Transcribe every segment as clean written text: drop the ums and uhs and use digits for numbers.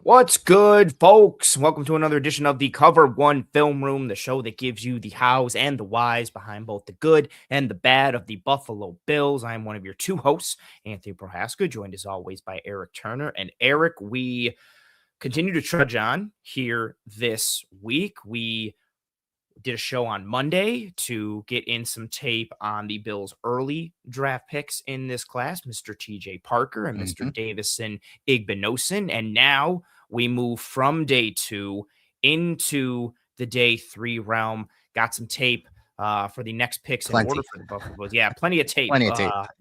What's good, folks? Welcome to another edition of the Cover One Film Room, the show that gives you the hows and the whys behind both the good and the bad of the Buffalo Bills. I am one of your two hosts, Anthony Prohaska, joined as always by Eric Turner. And Eric, we continue to trudge on here this week. We did a show on Monday to get in some tape on the Bills' early draft picks in this class, Mr. TJ Parker and Mr. Davison Igbinosun. And now we move from day two into the day three realm. Got some tape for the next picks in order for the Buffalo Bills. Yeah, plenty of tape.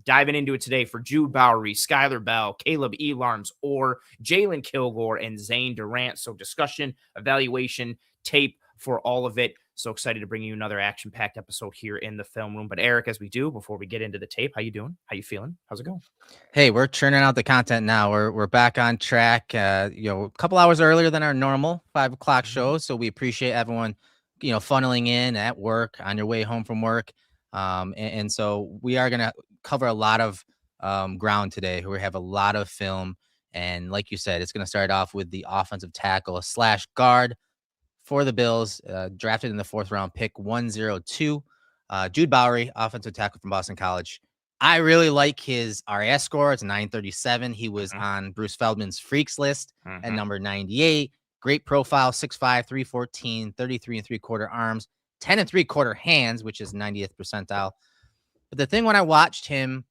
Diving into it today for Jude Bowry, Skyler Bell, Kaleb Elarms-Orr, Jalon Kilgore, and Zane Durant. So discussion, evaluation, tape for all of it. So excited to bring you another action-packed episode here in the film room. But Eric, as we do, before we get into the tape, how you doing? How you feeling? How's it going? Hey, we're churning out the content now. We're back on track. A couple hours earlier than our normal 5 o'clock show. So we appreciate everyone, funneling in at work, on your way home from work. And so we are gonna cover a lot of ground today. We have a lot of film, and like you said, it's gonna start off with the offensive tackle / guard for the Bills, drafted in the 4th round, pick 102. Jude Bowry, offensive tackle from Boston College. I really like his RAS score. It's 937. He was on Bruce Feldman's Freaks list at number 98. Great profile, 6'5", 314, 33 3/4 arms, 10 3/4 hands, which is 90th percentile. But the thing when I watched him,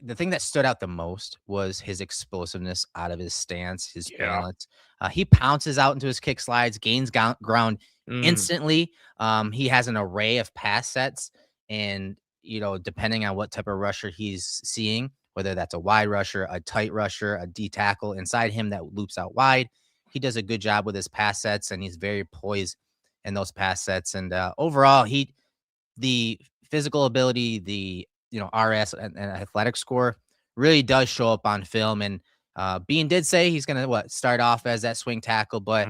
the thing that stood out the most was his explosiveness out of his stance, his balance. He pounces out into his kick slides, gains ground instantly. He has an array of pass sets, and depending on what type of rusher he's seeing, whether that's a wide rusher, a tight rusher, a D tackle inside him that loops out wide, he does a good job with his pass sets, and he's very poised in those pass sets. And overall, the physical ability, the RS and athletic score really does show up on film. And Bean did say he's gonna start off as that swing tackle, but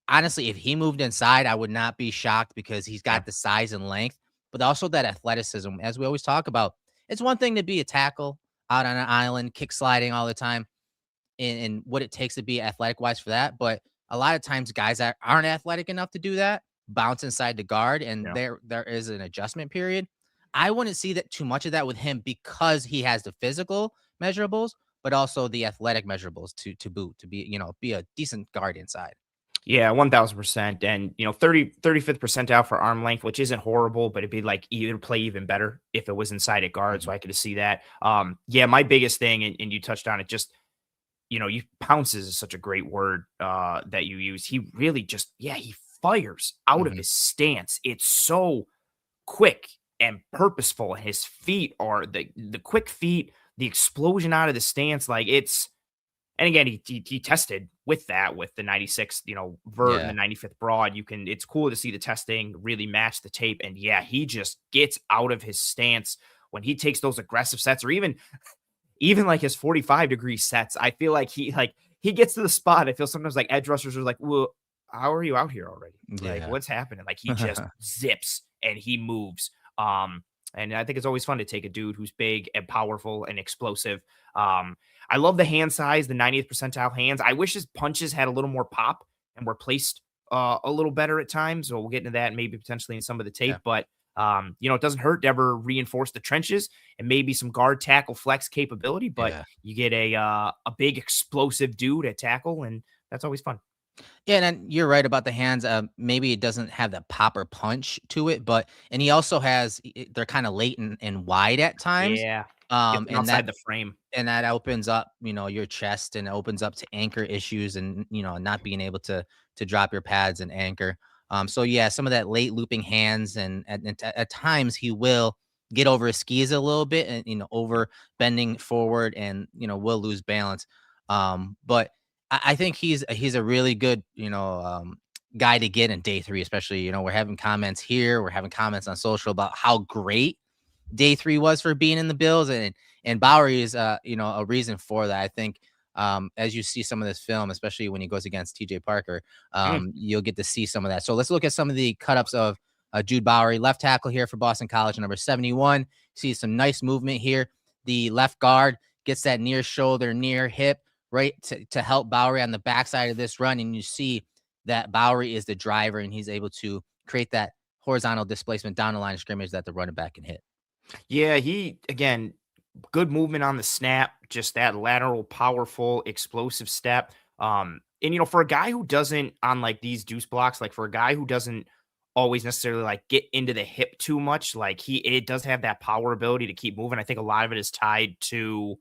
honestly, if he moved inside, I would not be shocked because he's got the size and length, but also that athleticism. As we always talk about, it's one thing to be a tackle out on an island, kick sliding all the time, and what it takes to be athletic wise for that. But a lot of times guys that aren't athletic enough to do that bounce inside the guard, and there is an adjustment period. I wouldn't see that too much of that with him because he has the physical measurables, but also the athletic measurables to boot, to be a decent guard inside. Yeah, 1000%. And 35th percentile for arm length, which isn't horrible, but it'd be like play even better if it was inside at guard. So I could see that. My biggest thing, and you touched on it, just you pounces is such a great word that you use. He really just he fires out of his stance. It's so quick and purposeful. His feet are the quick feet, the explosion out of the stance. Like and again, he tested with that, with the 96, vert and the 95th broad. It's cool to see the testing really match the tape. And he just gets out of his stance when he takes those aggressive sets, or even like his 45-degree sets. I feel like he gets to the spot. I feel sometimes like edge rushers are like, well, how are you out here already? Like, what's happening? Like, he just zips and he moves. And I think it's always fun to take a dude who's big and powerful and explosive. I love the hand size, the 90th percentile hands. I wish his punches had a little more pop and were placed a little better at times. So we'll get into that maybe potentially in some of the tape. But, it doesn't hurt to ever reinforce the trenches and maybe some guard tackle flex capability. But you get a big explosive dude at tackle, and that's always fun. Yeah, and you're right about the hands. Maybe it doesn't have the pop or punch to it, and he also has, they're kind of late and wide at times. Yeah. And outside the frame. And that opens up, your chest, and opens up to anchor issues, and, not being able to drop your pads and anchor. Some of that late looping hands, and at times he will get over his skis a little bit, and, over bending forward, and, will lose balance. But I think he's a really good, guy to get in day three, especially, we're having comments here. We're having comments on social about how great day three was for being in the Bills, and Bowry is, a reason for that. I think, as you see some of this film, especially when he goes against TJ Parker, you'll get to see some of that. So let's look at some of the cut-ups of Jude Bowry, left tackle here for Boston College, number 71. See some nice movement here. The left guard gets that near shoulder, near hip, right to help Bowry on the backside of this run. And you see that Bowry is the driver, and he's able to create that horizontal displacement down the line of scrimmage that the running back can hit. Yeah, he again, good movement on the snap, just that lateral, powerful, explosive step. And for a guy who doesn't on like these deuce blocks, like for a guy who doesn't always necessarily like get into the hip too much, like it does have that power ability to keep moving. I think a lot of it is tied to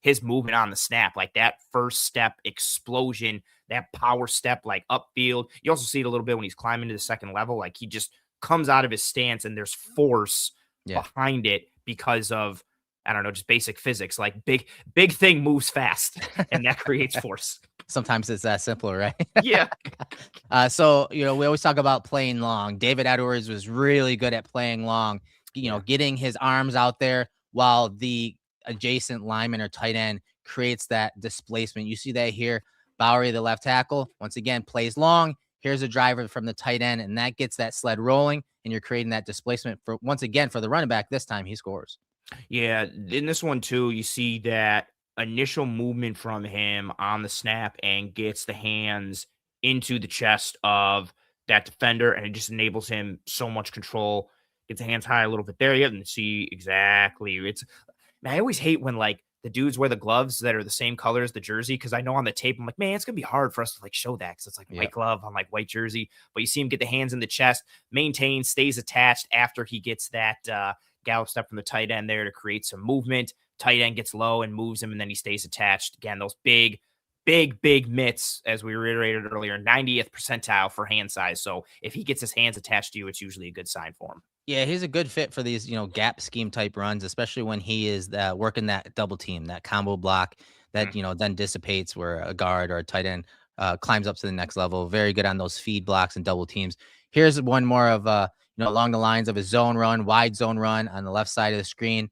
his movement on the snap, like that first step explosion, that power step, like upfield. You also see it a little bit when he's climbing to the second level, like he just comes out of his stance and there's force Yeah. behind it because of, I don't know, just basic physics. Like big thing moves fast and that creates force. Sometimes it's that simple, right? Yeah. So, we always talk about playing long. David Edwards was really good at playing long, getting his arms out there while the adjacent lineman or tight end creates that displacement. You see that here. Bowry, the left tackle, once again, plays long. Here's a driver from the tight end, and that gets that sled rolling, and you're creating that displacement for, once again, for the running back. This time he scores. Yeah. In this one, too, you see that initial movement from him on the snap and gets the hands into the chest of that defender, and it just enables him so much control. Gets the hands high a little bit there. You can see exactly. Man, I always hate when like the dudes wear the gloves that are the same color as the jersey, because I know on the tape I'm like, man, it's gonna be hard for us to like show that because it's like white glove on like white jersey. But you see him get the hands in the chest, maintain, stays attached after he gets that gallop step from the tight end there to create some movement. Tight end gets low and moves him, and then he stays attached. Again, those big mitts, as we reiterated earlier, 90th percentile for hand size. So if he gets his hands attached to you, it's usually a good sign for him. Yeah, he's a good fit for these, gap scheme type runs, especially when he is working that double team, that combo block that, then dissipates where a guard or a tight end climbs up to the next level. Very good on those feed blocks and double teams. Here's one more of, along the lines of a zone run, wide zone run on the left side of the screen.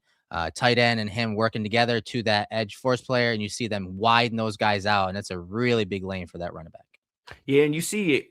Tight end and him working together to that edge force player, and you see them widen those guys out, and it's a really big lane for that running back. Yeah, and you see it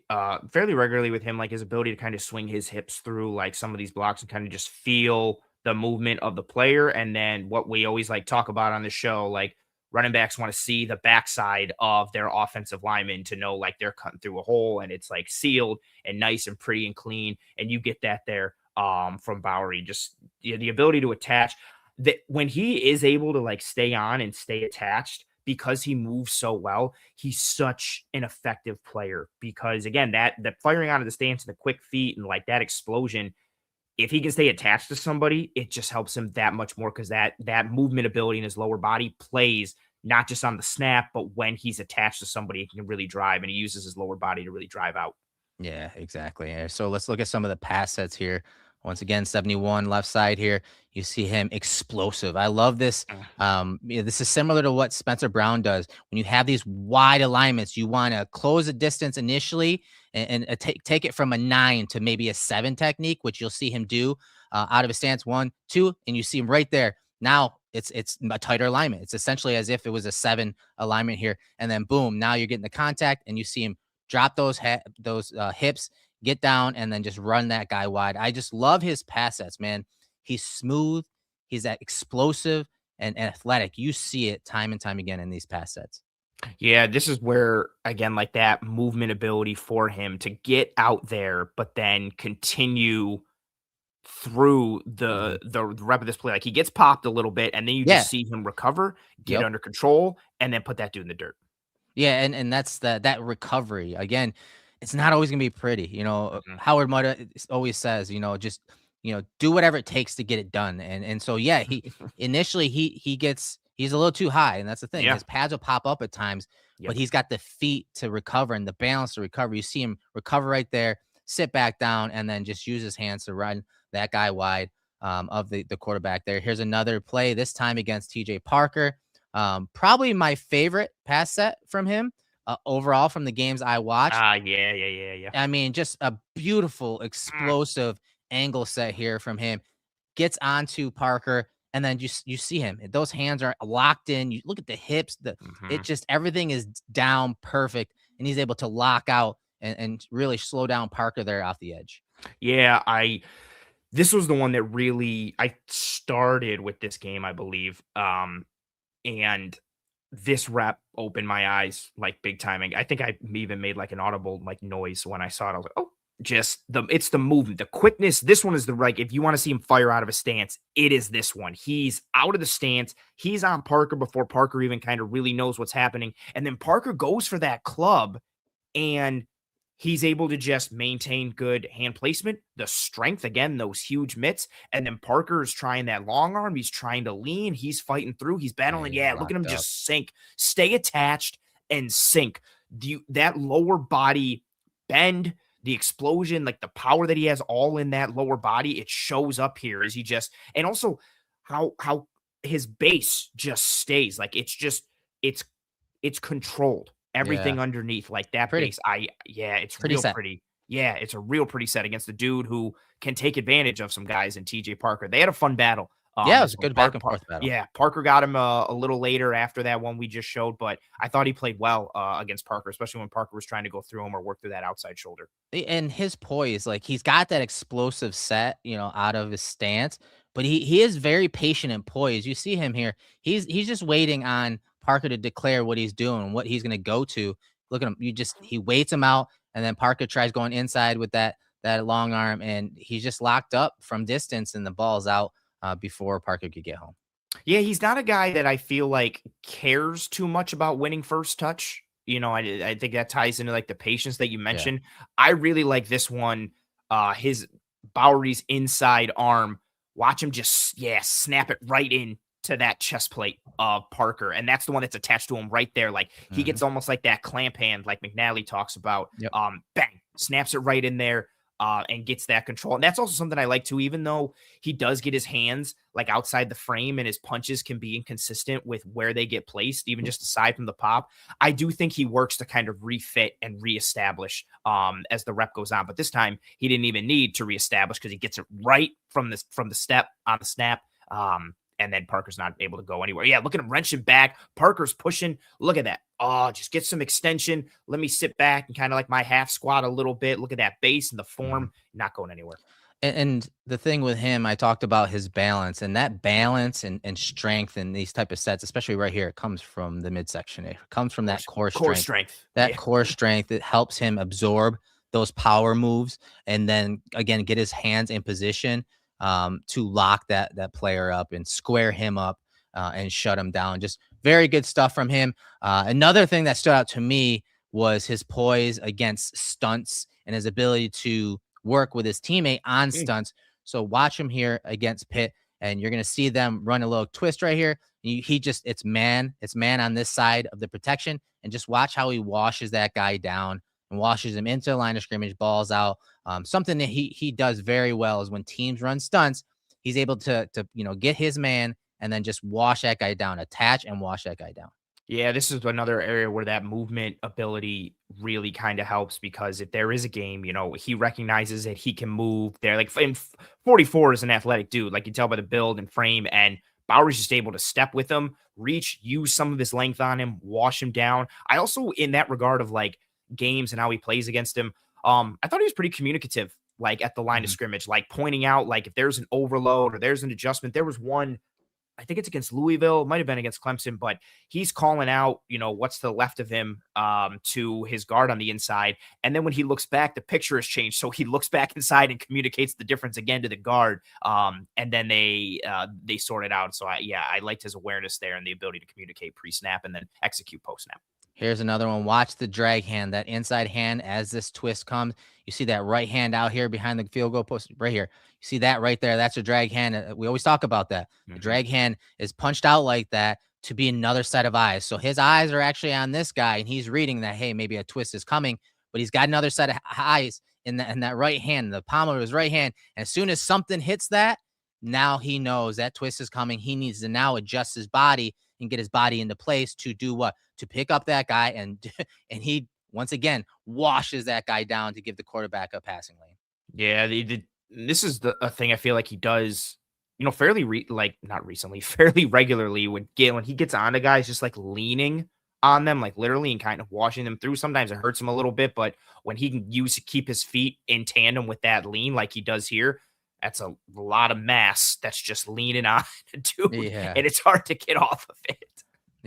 fairly regularly with him, like his ability to kind of swing his hips through like some of these blocks and kind of just feel the movement of the player. And then what we always like talk about on the show, like running backs want to see the backside of their offensive lineman to know like they're cutting through a hole and it's like sealed and nice and pretty and clean. And you get that there from Bowry. Just the ability to attach that when he is able to like stay on and stay attached because he moves so well, he's such an effective player because again, that firing out of the stance and the quick feet and like that explosion, if he can stay attached to somebody, it just helps him that much more because that movement ability in his lower body plays not just on the snap, but when he's attached to somebody, he can really drive and he uses his lower body to really drive out. Yeah, exactly. So let's look at some of the pass sets here. Once again, 71 left side here. You see him explosive. I love this. This is similar to what Spencer Brown does. When you have these wide alignments, you want to close the distance initially and take it from a 9 to maybe a 7 technique, which you'll see him do out of his stance 1, 2, and you see him right there. Now it's a tighter alignment. It's essentially as if it was a 7 alignment here, and then boom, now you're getting the contact, and you see him drop those hips, get down, and then just run that guy wide. I just love his pass sets, man. He's smooth. He's that explosive and athletic. You see it time and time again in these pass sets. Yeah, this is where, again, like that movement ability for him to get out there, but then continue through the rep of this play. Like he gets popped a little bit, and then you just see him recover, get under control, and then put that dude in the dirt. Yeah, and that's that recovery. Again, it's not always gonna be pretty. Howard Mudd always says, just do whatever it takes to get it done. And so yeah, he initially he's a little too high, and that's the thing. Yeah. His pads will pop up at times, but he's got the feet to recover and the balance to recover. You see him recover right there, sit back down, and then just use his hands to run that guy wide of the quarterback there. Here's another play, this time against TJ Parker. Probably my favorite pass set from him overall from the games I watched. Yeah. I mean, just a beautiful, explosive angle set here from him. Gets onto Parker, and then you see him. Those hands are locked in. You look at the hips. It just everything is down perfect, and he's able to lock out and really slow down Parker there off the edge. Yeah, this was the one that really I started with this game, I believe. And this rep opened my eyes like big time. I think I even made like an audible like noise when I saw it. I was like, oh, just it's the movement, the quickness. This one is the right. If you want to see him fire out of a stance, it is this one. He's out of the stance. He's on Parker before Parker even kind of really knows what's happening. And then Parker goes for that club and he's able to just maintain good hand placement, the strength, again, those huge mitts. And then Parker's trying that long arm. He's trying to lean. He's fighting through. He's battling. Yeah, Look at him locked up. just sink, stay attached and sink. That lower body bend, the explosion, like the power that he has all in that lower body, it shows up here as he just, and also how his base just stays. Like it's controlled. Yeah, Everything underneath, like that pretty base. It's pretty real set. pretty. Yeah, it's a real pretty set against the dude who can take advantage of some guys in TJ Parker. They had a fun battle. Yeah, it was This a one. good back and forth battle. Yeah, Parker got him a little later after that one we just showed, but I thought he played well against Parker, especially when Parker was trying to go through him or work through that outside shoulder. And his poise, like he's got that explosive set, out of his stance, but he is very patient and poised. You see him here. He's just waiting on Parker to declare what he's doing, what he's gonna go to. Look at him. He waits him out, and then Parker tries going inside with that long arm, and he's just locked up from distance, and the ball's out before Parker could get home. Yeah, he's not a guy that I feel like cares too much about winning first touch. I think that ties into like the patience that you Yeah. mentioned. I really like this one. His Bowry's inside arm. Watch him just snap it right in to that chest plate of Parker, and that's the one that's attached to him right there. Like he Mhm. gets almost like that clamp hand, like McNally talks about. Yep. Bang, snaps it right in there. And gets that control. And that's also something I like too, even though he does get his hands like outside the frame and his punches can be inconsistent with where they get placed, even just aside from the pop. I do think he works to kind of refit and reestablish as the rep goes on. But this time he didn't even need to reestablish because he gets it right from the step on the snap. And then Parker's not able to go anywhere. Yeah, look at him wrenching back. Parker's pushing. Look at that. Oh, just get some extension. Let me sit back and kind of like my half squat a little bit. Look at that base and the Mhm. form. Not going anywhere. And the thing with him, I talked about his balance, and that balance and strength in these type of sets, especially right here, it comes from the midsection. It comes from that core Core strength. strength. That Yeah. core strength, it helps him absorb those power moves and then again get his hands in position to lock that player up and square him up and shut him down. Just very good stuff from him. Another thing that stood out to me was his poise against stunts and his ability to work with his teammate on stunts. So watch him here against Pitt, and you're going to see them run a little twist right here. It's man on this side of the protection, and just watch how he washes that guy down and washes him into the line of scrimmage, balls out. Something that he does very well is when teams run stunts, he's able to get his man and then just wash that guy down, attach and wash that guy down. Yeah, this is another area where that movement ability really kind of helps because if there is a game, he recognizes that he can move there. Like 44 is an athletic dude, like you tell by the build and frame, and Bowry's just able to step with him, reach, use some of his length on him, wash him down. I also, in that regard of like games and how he plays against him, I thought he was pretty communicative, like at the line of Mhm. scrimmage, like pointing out like if there's an overload or there's an adjustment. There was one I think it's against Louisville, it might have been against Clemson, but he's calling out, what's to the left of him to his guard on the inside. And then when he looks back, the picture has changed. So he looks back inside and communicates the difference again to the guard. And then they sort it out. So I liked his awareness there and the ability to communicate pre-snap and then execute post-snap. Here's another one. Watch the drag hand, that inside hand as this twist comes. You see that right hand out here behind the field goal post right here. You see that right there. That's a drag hand. We always talk about that. The Mhm. drag hand is punched out like that to be another set of eyes. So his eyes are actually on this guy, and he's reading that, hey, maybe a twist is coming, but he's got another set of eyes in that right hand, the palm of his right hand. And as soon as something hits that, now he knows that twist is coming. He needs to now adjust his body and get his body into place to do what? To pick up that guy and and he once again washes that guy down to give the quarterback a passing lane. Yeah, this is a thing I feel like he does, fairly like not recently, fairly regularly when he gets on to guys, just like leaning on them, like literally and kind of washing them through. Sometimes it hurts him a little bit, but when he can keep his feet in tandem with that lean, like he does here, that's a lot of mass that's just leaning on a dude, Yeah. and it's hard to get off of it.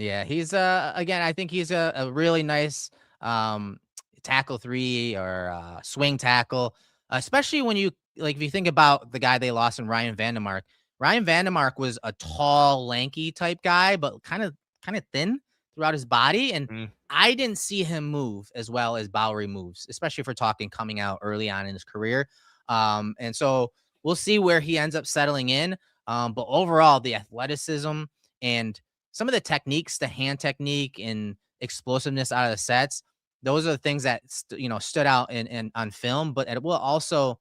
Yeah, he's again, I think he's a really nice um tackle three or swing tackle, especially when you like if you think about the guy they lost in Ryan Vandemark. Ryan Vandemark was a tall, lanky type guy, but kind of thin throughout his body. And Mm, I didn't see him move as well as Bowry moves, especially if we're talking coming out early on in his career. And so we'll see where he ends up settling in. But overall, the athleticism and some of the techniques, the hand technique and explosiveness out of the sets, those are the things that stood out in on film. But it will also,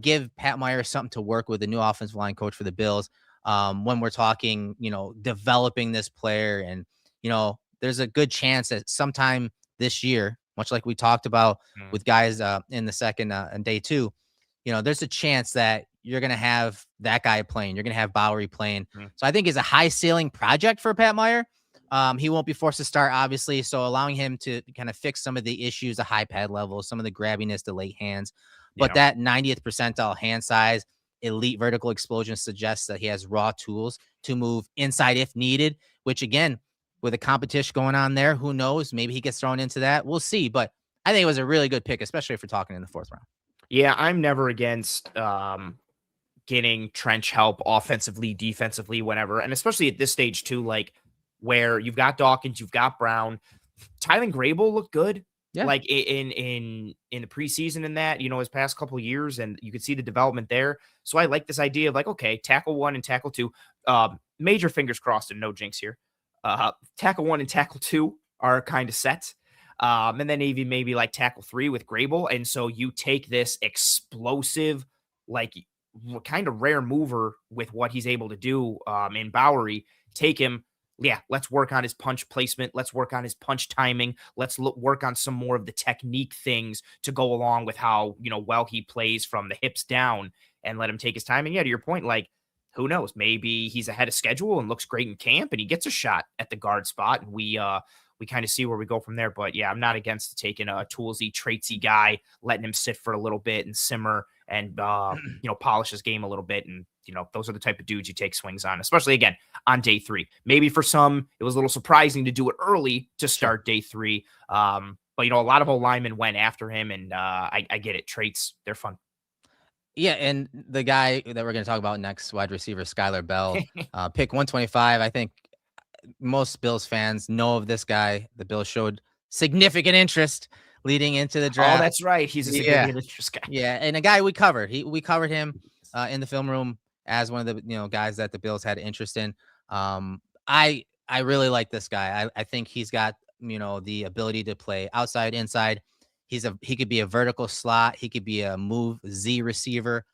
give Pat Myers something to work with, the new offensive line coach for the Bills. When we're talking, developing this player, and there's a good chance that sometime this year, much like we talked about mm, with guys in the second and day two, there's a chance that you're going to have that guy playing. You're going to have Bowery playing. mm. So I think it's a high ceiling project for Pat Meyer. He won't be forced to start, obviously. So allowing him to kind of fix some of the issues, the high pad levels, some of the grabbiness, the late hands. But Yeah. that 90th percentile hand size, elite vertical explosion suggests that he has raw tools to move inside if needed, which again, with a competition going on there, who knows? Maybe he gets thrown into that. We'll see. But I think it was a really good pick, especially if we're talking in the 4th round. Yeah, I'm never against getting trench help offensively, defensively, whatever. And especially at this stage too, like where you've got Dawkins, you've got Brown. Tylen Grable looked good. Yeah. Like in the preseason in that, his past couple of years, and you could see the development there. So I like this idea of like, okay, tackle 1 and tackle 2. Major fingers crossed and no jinx here. Tackle 1 and tackle 2 are kind of set. And then maybe like tackle 3 with Grable. And so you take this explosive, like kind of rare mover with what he's able to do in Bowery, take him. Yeah, let's work on his punch placement. Let's work on his punch timing. Let's work on some more of the technique things to go along with how, well he plays from the hips down, and let him take his time. And yeah, to your point, like, who knows? Maybe he's ahead of schedule and looks great in camp and he gets a shot at the guard spot, and we kind of see where we go from there. But yeah, I'm not against taking a toolsy, traitsy guy, letting him sit for a little bit and simmer and polish his game a little bit. And those are the type of dudes you take swings on, especially again on day 3. Maybe for some it was a little surprising to do it early to start day 3. But a lot of old linemen went after him, and I get it. Traits, they're fun. Yeah, and the guy that we're going to talk about next, wide receiver Skyler Bell, pick 125. I think most Bills fans know of this guy. The Bills showed significant interest leading into the Oh, draft. that's right. He's a significant interest guy. Yeah, and a guy we covered. We covered him in the film room as one of the guys that the Bills had interest in. I really like this guy. I think he's got the ability to play outside, inside. He could be a vertical slot. He could be a move Z receiver.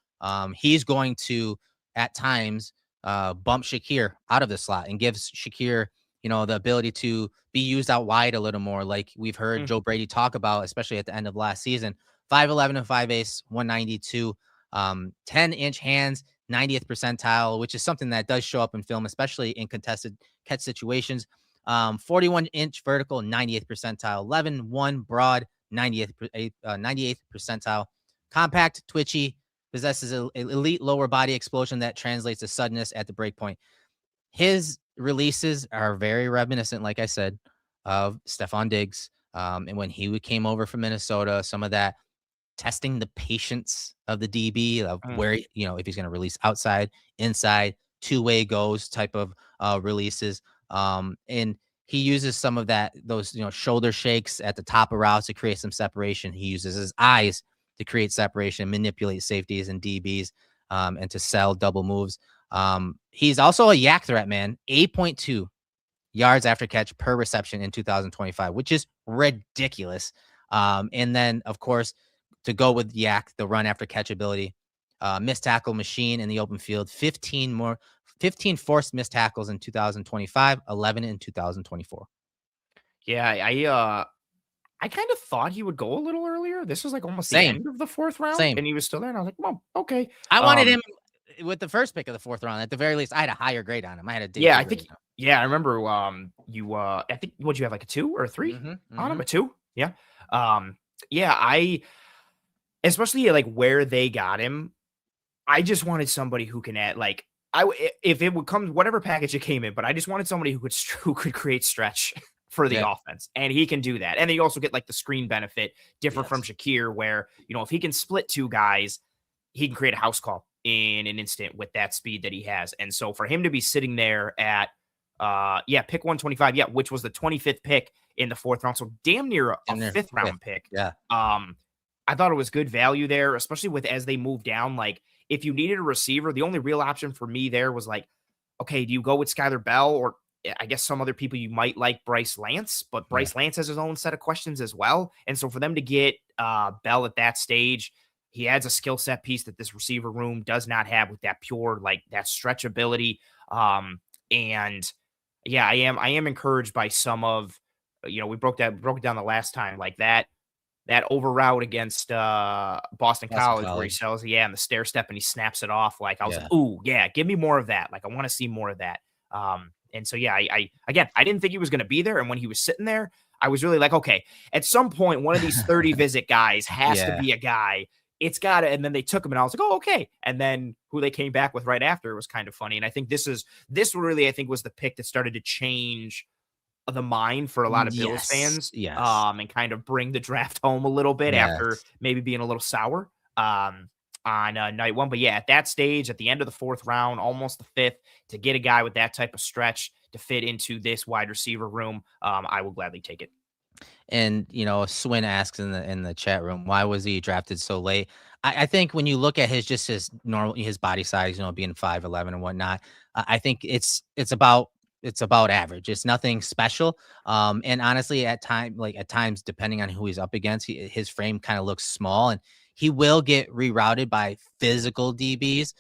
He's going to at times bump Shakir out of the slot and gives Shakir the ability to be used out wide a little more, like we've heard Joe Brady talk about, especially at the end of last season. 5'11" and 5'8", 192, 10-inch hands, 90th percentile, which is something that does show up in film, especially in contested catch situations. 41-inch vertical, 90th percentile, 11-1 broad, 98th percentile. Compact, twitchy, possesses an elite lower body explosion that translates to suddenness at the break point. His releases are very reminiscent, like I said, of Stephon Diggs. And when he came over from Minnesota, some of that testing the patience of the DB of where, if he's going to release outside, inside, two-way goes type of releases. And he uses some of those shoulder shakes at the top of routes to create some separation. He uses his eyes to create separation, manipulate safeties and DBs, and to sell double moves. He's also a yak threat, man. 8.2 yards after catch per reception in 2025, which is ridiculous. And then, of course, to go with yak, the run after catch ability, missed tackle machine in the open field, 15 forced missed tackles in 2025, 11 in 2024. Yeah, I kind of thought he would go a little earlier. This was like almost the Same. end of the 4th round, Same. and he was still there. And I was like, well, okay. I wanted him with the first pick of the 4th round. At the very least, I had a higher grade on him. I had a D. Yeah, I think. Yeah, I remember. I think what'd you have, like a 2 or a 3 on him? A 2. Yeah. Yeah. Especially like where they got him. I just wanted somebody who can add like If it would come whatever package it came in, but I just wanted somebody who could create stretch for the Yeah. offense, and he can do that. And then you also get like the screen benefit, different from Yes. Shakir, where if he can split two guys, he can create a house call in an instant with that speed that he has. And so for him to be sitting there at pick 125, which was the 25th pick in the fourth round, so damn near a In there. fifth round pick. Yeah. I thought it was good value there, especially with as they move down. Like if you needed a receiver, the only real option for me there was like, okay, do you go with Skyler Bell, or I guess some other people you might like Bryce Lance, but Bryce Lance has his own set of questions as well. And so for them to get Bell at that stage, he adds a skill set piece that this receiver room does not have with that pure, like that stretch ability. And yeah, I am encouraged by some of, we broke it down the last time, like that over route against Boston College where he sells, and the stair step and he snaps it off. Like I was like, ooh, yeah, give me more of that. Like I want to see more of that. And so yeah, I didn't think he was going to be there, and when he was sitting there, I was really like, okay, at some point, one of these 30 visit guys has to be a guy. It's got to, and then they took him, and I was like, oh, okay. And then who they came back with right after was kind of funny. And I think this really, I think, was the pick that started to change the mind for a lot of Bills fans, and kind of bring the draft home a little bit after maybe being a little sour on night one. But yeah, at that stage, at the end of the fourth round, almost the fifth, to get a guy with that type of stretch to fit into this wide receiver room, I will gladly take it. And Swin asks in the chat room, why was he drafted so late? I think when you look at his body size, being 5'11" and whatnot, I think it's about average. It's nothing special. And honestly, at times, depending on who he's up against, his frame kind of looks small, and he will get rerouted by physical DBs,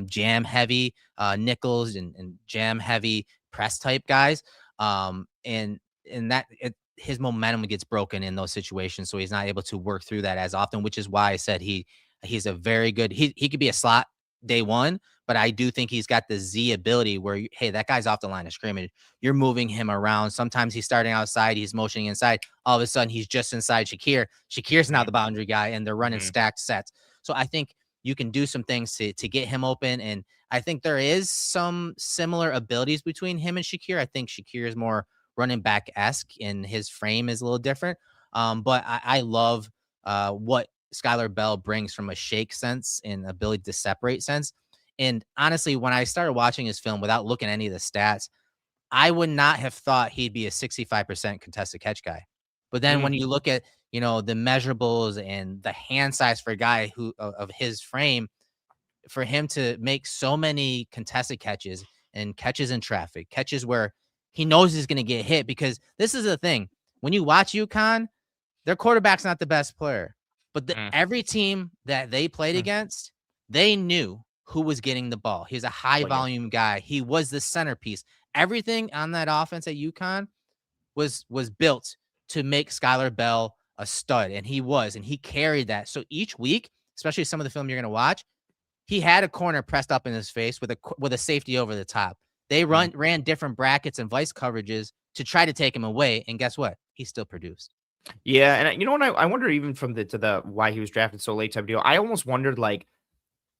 jam heavy nickels and jam heavy press type guys. And that his momentum gets broken in those situations, so he's not able to work through that as often, which is why I said he's a very good, he could be a slot day one, but I do think he's got the Z ability where, hey, that guy's off the line of scrimmage. You're moving him around. Sometimes he's starting outside, he's motioning inside. All of a sudden, he's just inside Shakir. Shakir's now the boundary guy, and they're running stacked sets. So I think you can do some things to get him open, and I think there is some similar abilities between him and Shakir. I think Shakir is more running back-esque, and his frame is a little different. But I love what Skyler Bell brings from a shake sense and ability to separate sense. And honestly, when I started watching his film without looking at any of the stats, I would not have thought he'd be a 65% contested catch guy. But then when you look at, the measurables and the hand size for a guy who of his frame, for him to make so many contested catches and catches in traffic, catches where he knows he's going to get hit, because this is the thing. When you watch UConn, their quarterback's not the best player, but every team that they played against, they knew who was getting the ball. He's a high volume guy. He was the centerpiece. Everything on that offense at UConn was built to make Skyler Bell a stud, and he carried that. So each week, especially some of the film you're going to watch, he had a corner pressed up in his face with a safety over the top. They ran different brackets and vice coverages to try to take him away, and guess what? He still produced. Yeah, and you know what? I wonder, even from the why he was drafted so late type deal. I almost wondered, like,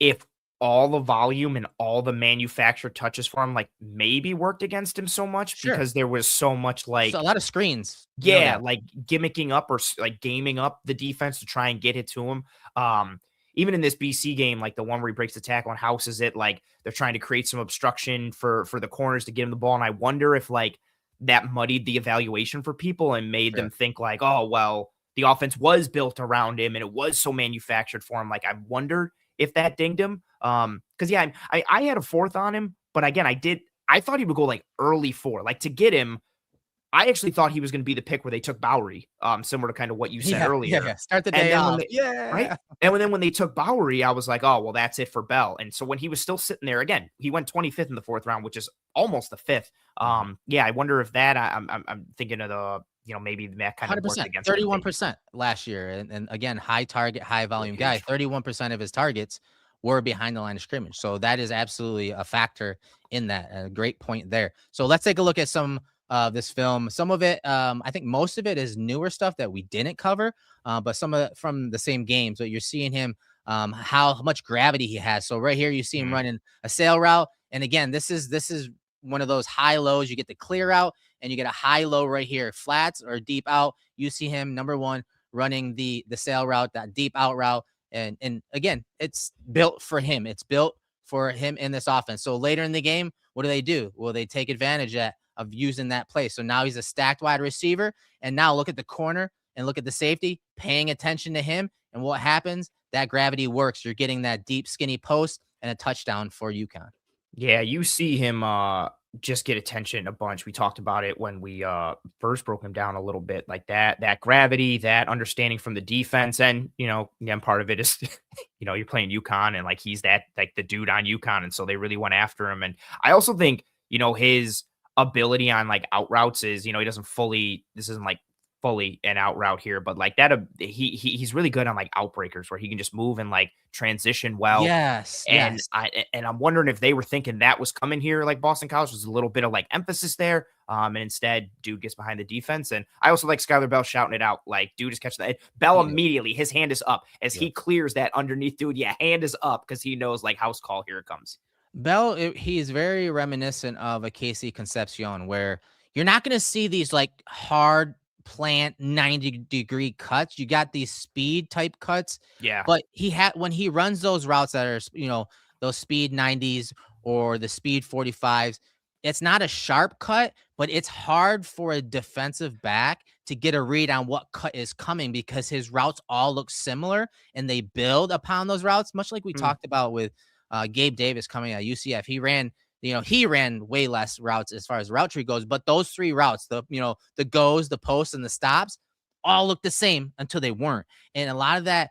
if all the volume and all the manufactured touches for him, like, maybe worked against him so much because there was so much, like, a lot of screens. Like gimmicking up or like gaming up the defense to try and get it to him. Even in this BC game, like the one where he breaks the tackle and houses it, like they're trying to create some obstruction for the corners to get him the ball. And I wonder if like that muddied the evaluation for people and made them think like, oh, well, the offense was built around him and it was so manufactured for him. Like I wonder if that dinged him. Cause yeah, I had a fourth on him, but again, I thought he would go like early 4, like to get him. I actually thought he was going to be the pick where they took Bowry, similar to kind of what you said earlier. Yeah, start the day off. Right? And then when they took Bowry, I was like, oh, well, that's it for Bell. And so when he was still sitting there, again, he went 25th in the fourth round, which is almost the fifth. Yeah, I wonder if that, I'm thinking of the, maybe that kind of worked against 31% last year. And again, high target, high volume guy, 31% of his targets were behind the line of scrimmage. So that is absolutely a factor in that. A great point there. So let's take a look at some this film. Some of it, I think most of it is newer stuff that we didn't cover, but some of it from the same game. So you're seeing him, how much gravity he has. So right here, you see him running a sail route, And again, this is one of those high lows. You get the clear out and you get a high low right here, flats or deep out. You see him number one running the sail route, that deep out route. And again, it's built for him. It's built for him in this offense. So later in the game, what do? Well, they take advantage of using that play. So now he's a stacked wide receiver. And now look at the corner and look at the safety paying attention to him. And what happens? That gravity works. You're getting that deep, skinny post and a touchdown for UConn. Yeah, you see him just get attention a bunch. We talked about it when we first broke him down a little bit, like that gravity, that understanding from the defense. And, again, part of it is, you're playing UConn and like he's that like the dude on UConn. And so they really went after him. And I also think, his ability on like out routes is, he doesn't fully, this isn't like fully an out route here, but like that, he's really good on like outbreakers where he can just move and like transition well. Yes. And Yes. I'm wondering if they were thinking that was coming here, like Boston College was a little bit of like emphasis there. And instead, dude gets behind the defense. And I also like Skyler Bell shouting it out, like dude is catching that. Bell immediately, his hand is up as he clears that underneath dude. Yeah, hand is up because he knows like house call, here it comes. Bell, he's very reminiscent of a Casey Concepcion, where you're not going to see these like hard plant 90-degree cuts. You got these speed type cuts. Yeah. But when he runs those routes that are, those speed 90s or the speed 45s, it's not a sharp cut, but it's hard for a defensive back to get a read on what cut is coming because his routes all look similar and they build upon those routes, much like we talked about with Gabe Davis coming at UCF. He ran way less routes as far as route tree goes, but those three routes, the goes, the posts, and the stops all look the same until they weren't. And a lot of that,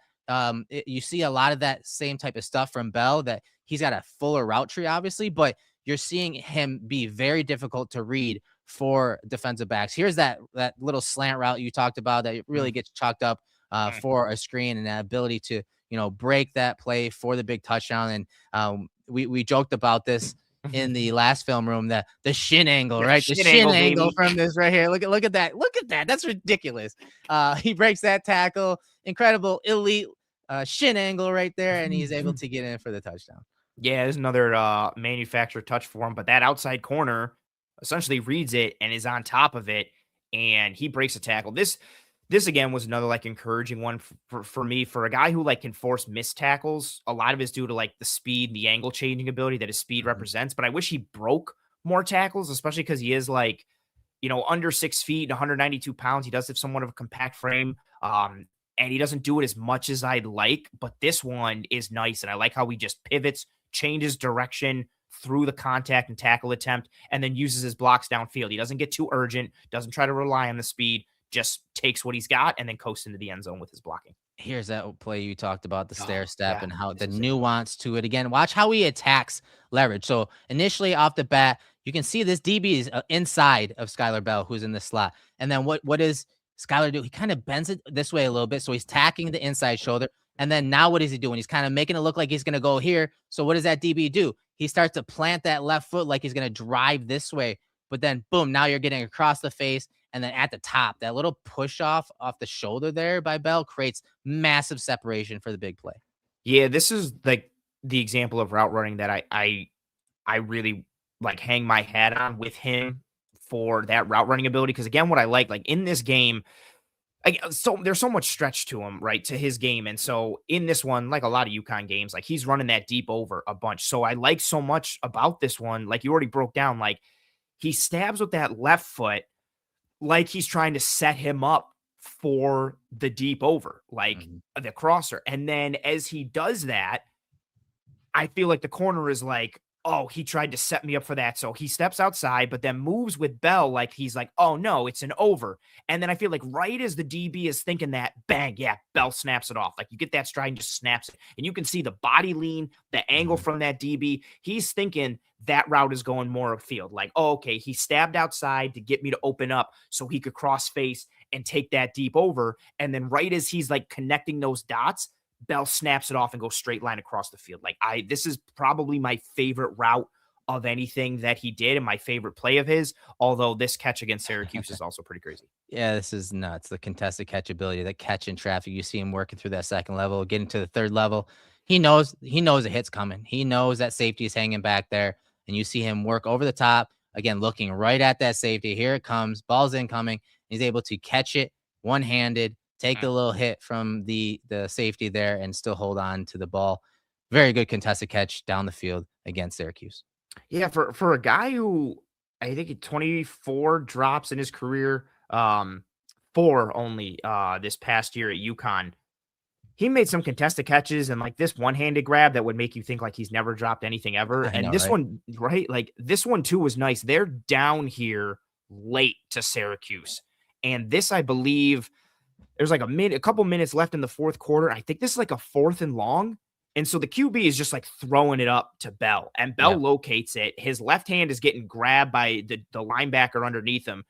you see a lot of that same type of stuff from Bell, that he's got a fuller route tree, obviously, but you're seeing him be very difficult to read for defensive backs. Here's that little slant route you talked about that really gets chalked up for a screen, and that ability to, break that play for the big touchdown. And we joked about this in the last film room, that the shin angle, right? The shin angle from this right here. Look at that. Look at that. That's ridiculous. He breaks that tackle. Incredible, elite shin angle right there. And he's able to get in for the touchdown. Yeah, there's another manufacturer touch for him, but that outside corner essentially reads it and is on top of it, and he breaks a tackle. This again was another like encouraging one for me, for a guy who like can force missed tackles. A lot of it's due to like the speed, the angle changing ability that his speed represents. But I wish he broke more tackles, especially because he is like, under 6 feet, 192 pounds. He does have somewhat of a compact frame. And he doesn't do it as much as I'd like, but this one is nice. And I like how he just pivots, changes direction through the contact and tackle attempt, and then uses his blocks downfield. He doesn't get too urgent, doesn't try to rely on the speed, just takes what he's got and then coasts into the end zone with his blocking. Here's that play you talked about, the stair step, and how the nuance to it. Again, watch how he attacks leverage. So initially off the bat, you can see this DB is inside of Skyler Bell, who's in the slot. And then what does Skyler do? He kind of bends it this way a little bit. So he's tacking the inside shoulder. And then now what is he doing? He's kind of making it look like he's going to go here. So what does that DB do? He starts to plant that left foot like he's going to drive this way. But then, boom, now you're getting across the face. And then at the top, that little push off the shoulder there by Bell creates massive separation for the big play. Yeah, this is like the example of route running that I really like hang my hat on with him for that route running ability. Because again, what I like in this game, so there's so much stretch to him, right, to his game. And so in this one, like a lot of UConn games, like he's running that deep over a bunch. So I like so much about this one, like you already broke down, like he stabs with that left foot, like he's trying to set him up for the deep over, like the crosser. And then as he does that, I feel like the corner is like, oh, he tried to set me up for that. So he steps outside, but then moves with Bell like he's like, oh, no, it's an over. And then I feel like right as the DB is thinking that, bang, yeah, Bell snaps it off. Like you get that stride and just snaps it. And you can see the body lean, the angle from that DB. He's thinking that route is going more upfield. Like, oh, okay, he stabbed outside to get me to open up so he could cross face and take that deep over. And then right as he's like connecting those dots, Bell snaps it off and goes straight line across the field. Like this is probably my favorite route of anything that he did and my favorite play of his, although this catch against Syracuse is also pretty crazy. Yeah, this is nuts. The contested catch ability, that catch in traffic. You see him working through that second level, getting to the third level. He knows a hit's coming. He knows that safety is hanging back there. and you see him work over the top, again, looking right at that safety. Here it comes, ball's incoming. He's able to catch it one-handed, take the little hit from the safety there, and still hold on to the ball. Very good contested catch down the field against Syracuse. Yeah, for a guy who I think 24 drops in his career, 4 only this past year at UConn. He made some contested catches and like this one-handed grab that would make you think like he's never dropped anything ever. I And know, this right? one, right? Like this one too was nice. They're down here late to Syracuse. And this, I believe, there's like a couple minutes left in the fourth quarter. I think this is like a 4th and long. And so the QB is just like throwing it up to Bell, and Bell locates it. His left hand is getting grabbed by the linebacker underneath him,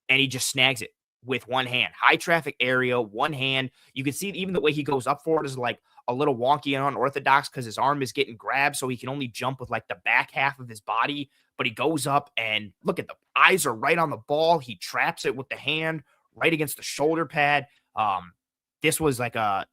and he just snags it with one hand. High traffic area, one hand. You can see even the way he goes up for it is like a little wonky and unorthodox because his arm is getting grabbed, so he can only jump with like the back half of his body. But he goes up and look at the eyes are right on the ball. He traps it with the hand right against the shoulder pad. This was like a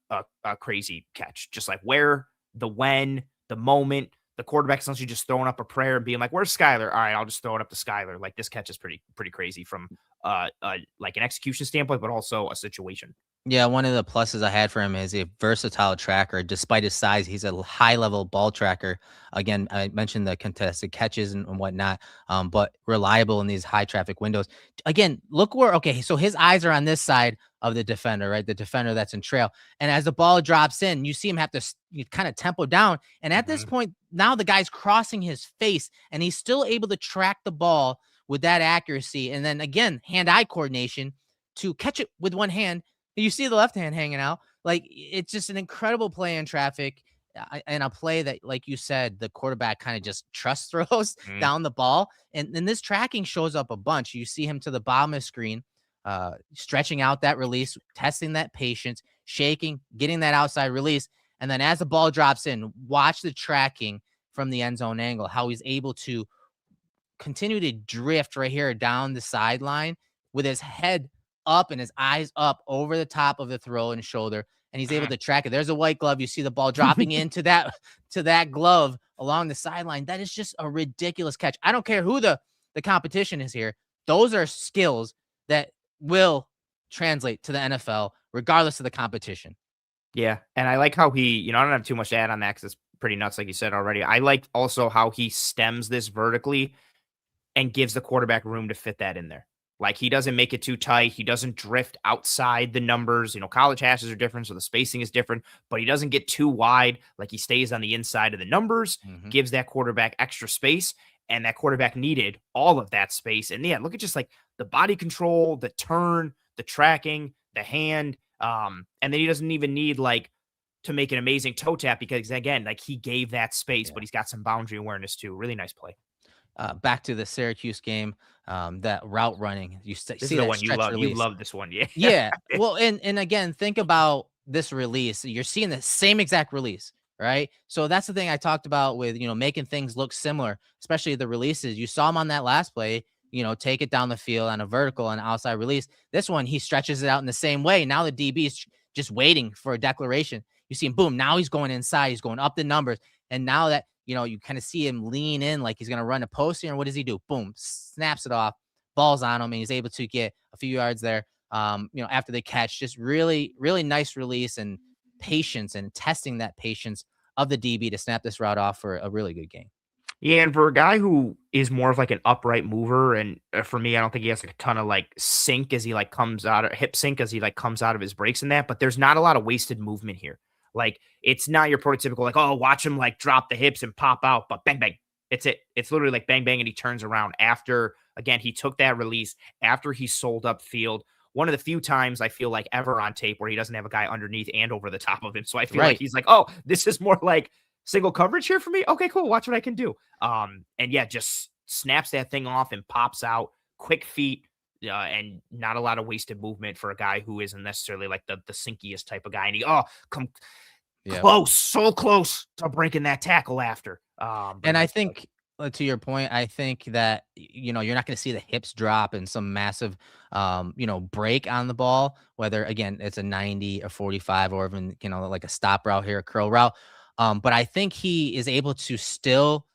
crazy catch, just like where, the when, the moment. The quarterback essentially just throwing up a prayer and being like, "Where's Skyler? All right, I'll just throw it up to Skyler." Like this catch is pretty crazy from like an execution standpoint, but also a situation. Yeah, one of the pluses I had for him is a versatile tracker. Despite his size, he's a high-level ball tracker. Again, I mentioned the contested catches and whatnot, but reliable in these high-traffic windows. Again, look where, okay, so his eyes are on this side of the defender, right? The defender that's in trail. And as the ball drops in, you see him have to kind of tempo down. And at this point, now the guy's crossing his face, and he's still able to track the ball with that accuracy. And then, again, hand-eye coordination to catch it with one hand. You see the left hand hanging out. Like, it's just an incredible play in traffic, and a play that, like you said, the quarterback kind of just trust throws down the ball. And this tracking shows up a bunch. You see him to the bottom of the screen, stretching out that release, testing that patience, shaking, getting that outside release. And then as the ball drops in, watch the tracking from the end zone angle, how he's able to continue to drift right here down the sideline with his head up and his eyes up over the top of the throw and shoulder, and he's able to track it. There's a white glove. You see the ball dropping into that glove along the sideline. That is just a ridiculous catch. I don't care who the competition is here. Those are skills that will translate to the NFL regardless of the competition. Yeah, and I like how he, I don't have too much to add on that because it's pretty nuts, like you said already. I like also how he stems this vertically and gives the quarterback room to fit that in there. Like he doesn't make it too tight. He doesn't drift outside the numbers. College hashes are different, so the spacing is different, but he doesn't get too wide. Like he stays on the inside of the numbers, gives that quarterback extra space, and that quarterback needed all of that space. And yeah, look at just like the body control, the turn, the tracking, the hand. And then he doesn't even need like to make an amazing toe tap because again, like he gave that space, but he's got some boundary awareness too. Really nice play. Back to the Syracuse game, that route running. This is the one you love. You love this one, yeah. Yeah. Well, and again, think about this release. You're seeing the same exact release, right? So that's the thing I talked about with making things look similar, especially the releases. You saw him on that last play. Take it down the field on a vertical and outside release. This one, he stretches it out in the same way. Now the DB is just waiting for a declaration. You see him, boom. Now he's going inside. He's going up the numbers, and now that. You kind of see him lean in like he's going to run a post here. And what does he do? Boom, snaps it off, balls on him, and he's able to get a few yards there. After the catch, just really, really nice release and patience and testing that patience of the DB to snap this route off for a really good game. Yeah, and for a guy who is more of like an upright mover, and for me, I don't think he has like a ton of like sink as he like comes out of hip sink as he like comes out of his breaks in that, but there's not a lot of wasted movement here. Like it's not your prototypical like, oh, watch him like drop the hips and pop out, but bang, bang. It's it. It's literally like bang, bang, and he turns around after, again, he took that release after he sold up field. One of the few times I feel like ever on tape where he doesn't have a guy underneath and over the top of him. So I feel like he's like, oh, this is more like single coverage here for me. Okay, cool. Watch what I can do. And yeah, just snaps that thing off and pops out. Quick feet. And not a lot of wasted movement for a guy who isn't necessarily like the sinkiest type of guy. And he, come close, so close to breaking that tackle after. And I think, to your point, I think that, you're not going to see the hips drop and some massive, break on the ball, whether, again, it's a 90, a 45, or even, like a stop route here, a curl route. But I think he is able to still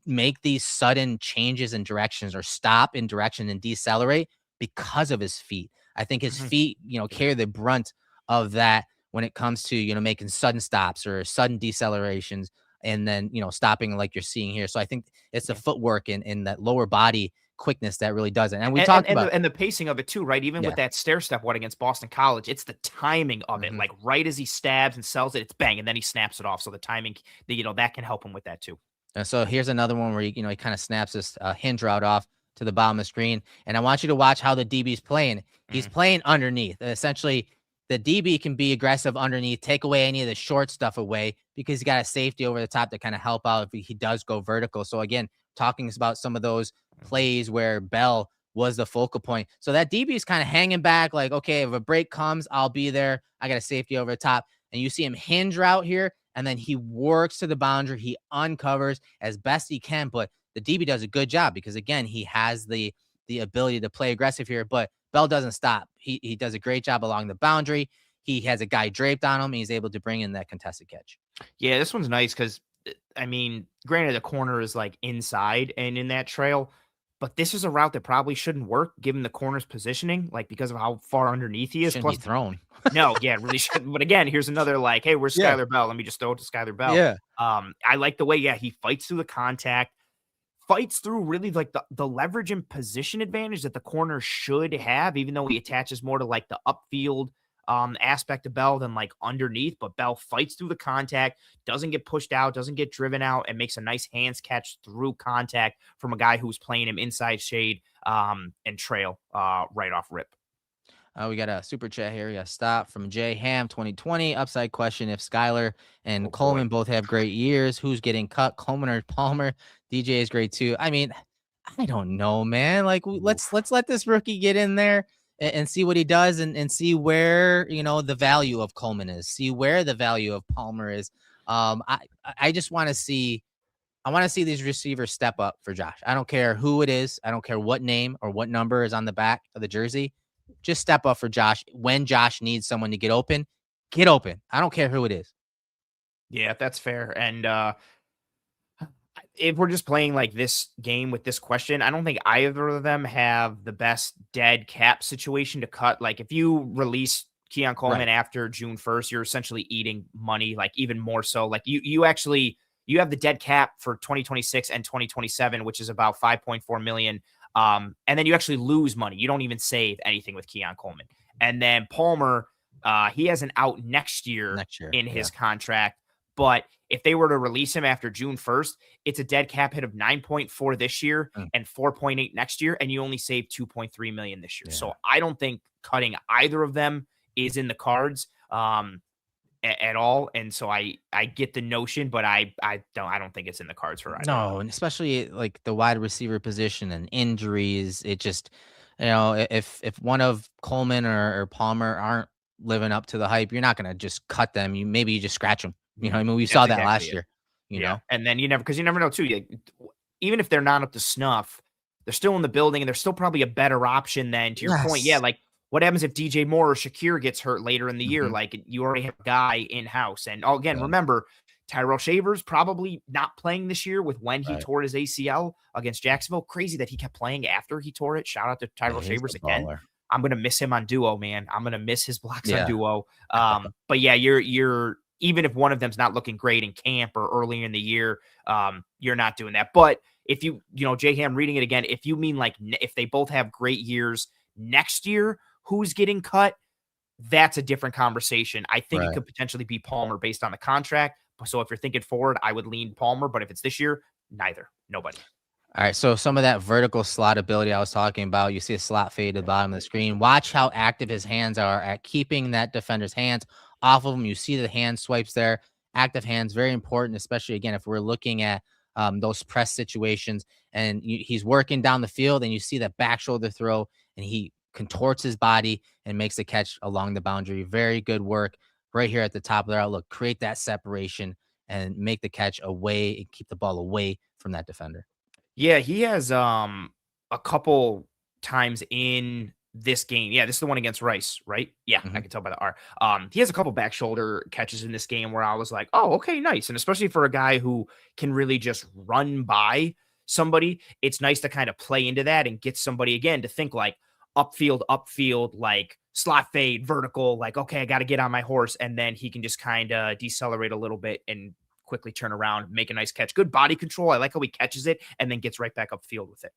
make these sudden changes in directions or stop in direction and decelerate because of his feet. I think his Mhm. feet, carry the brunt of that when it comes to, making sudden stops or sudden decelerations and then, stopping like you're seeing here. So I think it's the Yeah. footwork and that lower body quickness that really does it. And we And talked and about, the and the pacing of it too, right? Even with yeah. that stair step one against Boston College, it's the timing of it. Mhm. Like right as he stabs and sells it, it's bang, and then he snaps it off. So the timing, that can help him with that too. And so here's another one where he kind of snaps this hinge route off to the bottom of the screen. And I want you to watch how the DB's playing. He's Mm. playing underneath. Essentially, the DB can be aggressive underneath, take away any of the short stuff away because he's got a safety over the top to kind of help out if he does go vertical. So again, talking about some of those Mhm. plays where Bell was the focal point. So that DB is kind of hanging back, like, okay, if a break comes, I'll be there. I got a safety over the top. And you see him hinge route here, and then he works to the boundary. He uncovers as best he can, but the DB does a good job because again, he has the ability to play aggressive here, but Bell doesn't stop. He does a great job along the boundary. He has a guy draped on him, and he's able to bring in that contested catch. Yeah, this one's nice because I mean, granted, the corner is like inside and in that trail, but this is a route that probably shouldn't work given the corner's positioning, like because of how far underneath he is. Shouldn't be Plus, thrown. no, yeah, it really shouldn't. But again, here's another like, hey, where's Yeah. Skyler Bell? Let me just throw it to Skyler Bell. Yeah. I like the way, yeah, he fights through the contact, fights through really like the leverage and position advantage that the corner should have, even though he attaches more to like the upfield aspect of Bell than like underneath. But Bell fights through the contact, doesn't get pushed out, doesn't get driven out, and makes a nice hands catch through contact from a guy who's playing him inside shade and trail right off rip. We got a super chat here. We got stop from J Ham 2020. Upside question: if Skyler and Oh boy. Coleman both have great years, who's getting cut? Coleman or Palmer? DJ is great too. I mean, I don't know, man. Like, let's let this rookie get in there and see what he does, and see where the value of Coleman is. See where the value of Palmer is. I just want to see. I want to see these receivers step up for Josh. I don't care who it is. I don't care what name or what number is on the back of the jersey. Just step up for Josh when Josh needs someone to get open. Get open. I don't care who it is. Yeah, that's fair. And if we're just playing like this game with this question, I don't think either of them have the best dead cap situation to cut. Like if you release Keon Coleman Right. after June 1st, you're essentially eating money, like even more so. Like you have the dead cap for 2026 and 2027, which is about 5.4 million. And then you actually lose money. You don't even save anything with Keon Coleman. And then Palmer, he has an out next year Next year. in Yeah. his contract. But if they were to release him after June 1st, it's a dead cap hit of 9.4 this year Mm, and 4.8 next year, and you only save 2.3 million this year. yeah. So I don't think cutting either of them is in the cards at all. And so I get the notion, but I don't think it's in the cards for either of them. No, and especially like the wide receiver position and injuries. It just, if one of Coleman or Palmer aren't living up to the hype, you're not gonna just cut them. You just scratch them. I mean, we That's saw that exactly last it. year. You Yeah, know. and then because you never know too. Even if they're not up to snuff, they're still in the building, and they're still probably a better option than to your point. Yeah, Yes. like what happens if DJ Moore or Shakir gets hurt later in the year? Hmm. Like you already have a guy in house, and again, Yeah. remember Tyrell Shavers probably not playing this year with when he Right. tore his ACL against Jacksonville. Crazy that he kept playing after he tore it. Shout out to Yeah, Tyrell he's a Shavers again. baller. I'm gonna miss him on duo, man. I'm gonna miss his blocks on Yeah. duo. But yeah, you're even if one of them's not looking great in camp or earlier in the year, you're not doing that. But if J Ham reading it again, if you mean like if they both have great years next year, who's getting cut? That's a different conversation. I think it Right. could potentially be Palmer based on the contract. So if you're thinking forward, I would lean Palmer. But if it's this year, neither. Nobody. All right, so some of that vertical slot ability I was talking about, you see a slot fade at the bottom of the screen. Watch how active his hands are at keeping that defender's hands off of him. You see the hand swipes there, active hands, very important, especially again if we're looking at those press situations. And he's working down the field, and you see that back shoulder throw, and he contorts his body and makes the catch along the boundary. Very good work right here at the top of their outlook. Create that separation and make the catch away and keep the ball away from that defender. Yeah, he has a couple times in this game. Yeah, this is the one against Rice, right? Yeah, I Mhm. can tell by the R. He has a couple back shoulder catches in this game where I was like, oh, okay, nice. And especially for a guy who can really just run by somebody, it's nice to kind of play into that and get somebody again to think like upfield, like slot fade, vertical, like, okay, I got to get on my horse. And then he can just kind of decelerate a little bit and quickly turn around, make a nice catch. Good body control. I like how he catches it and then gets right back upfield with it.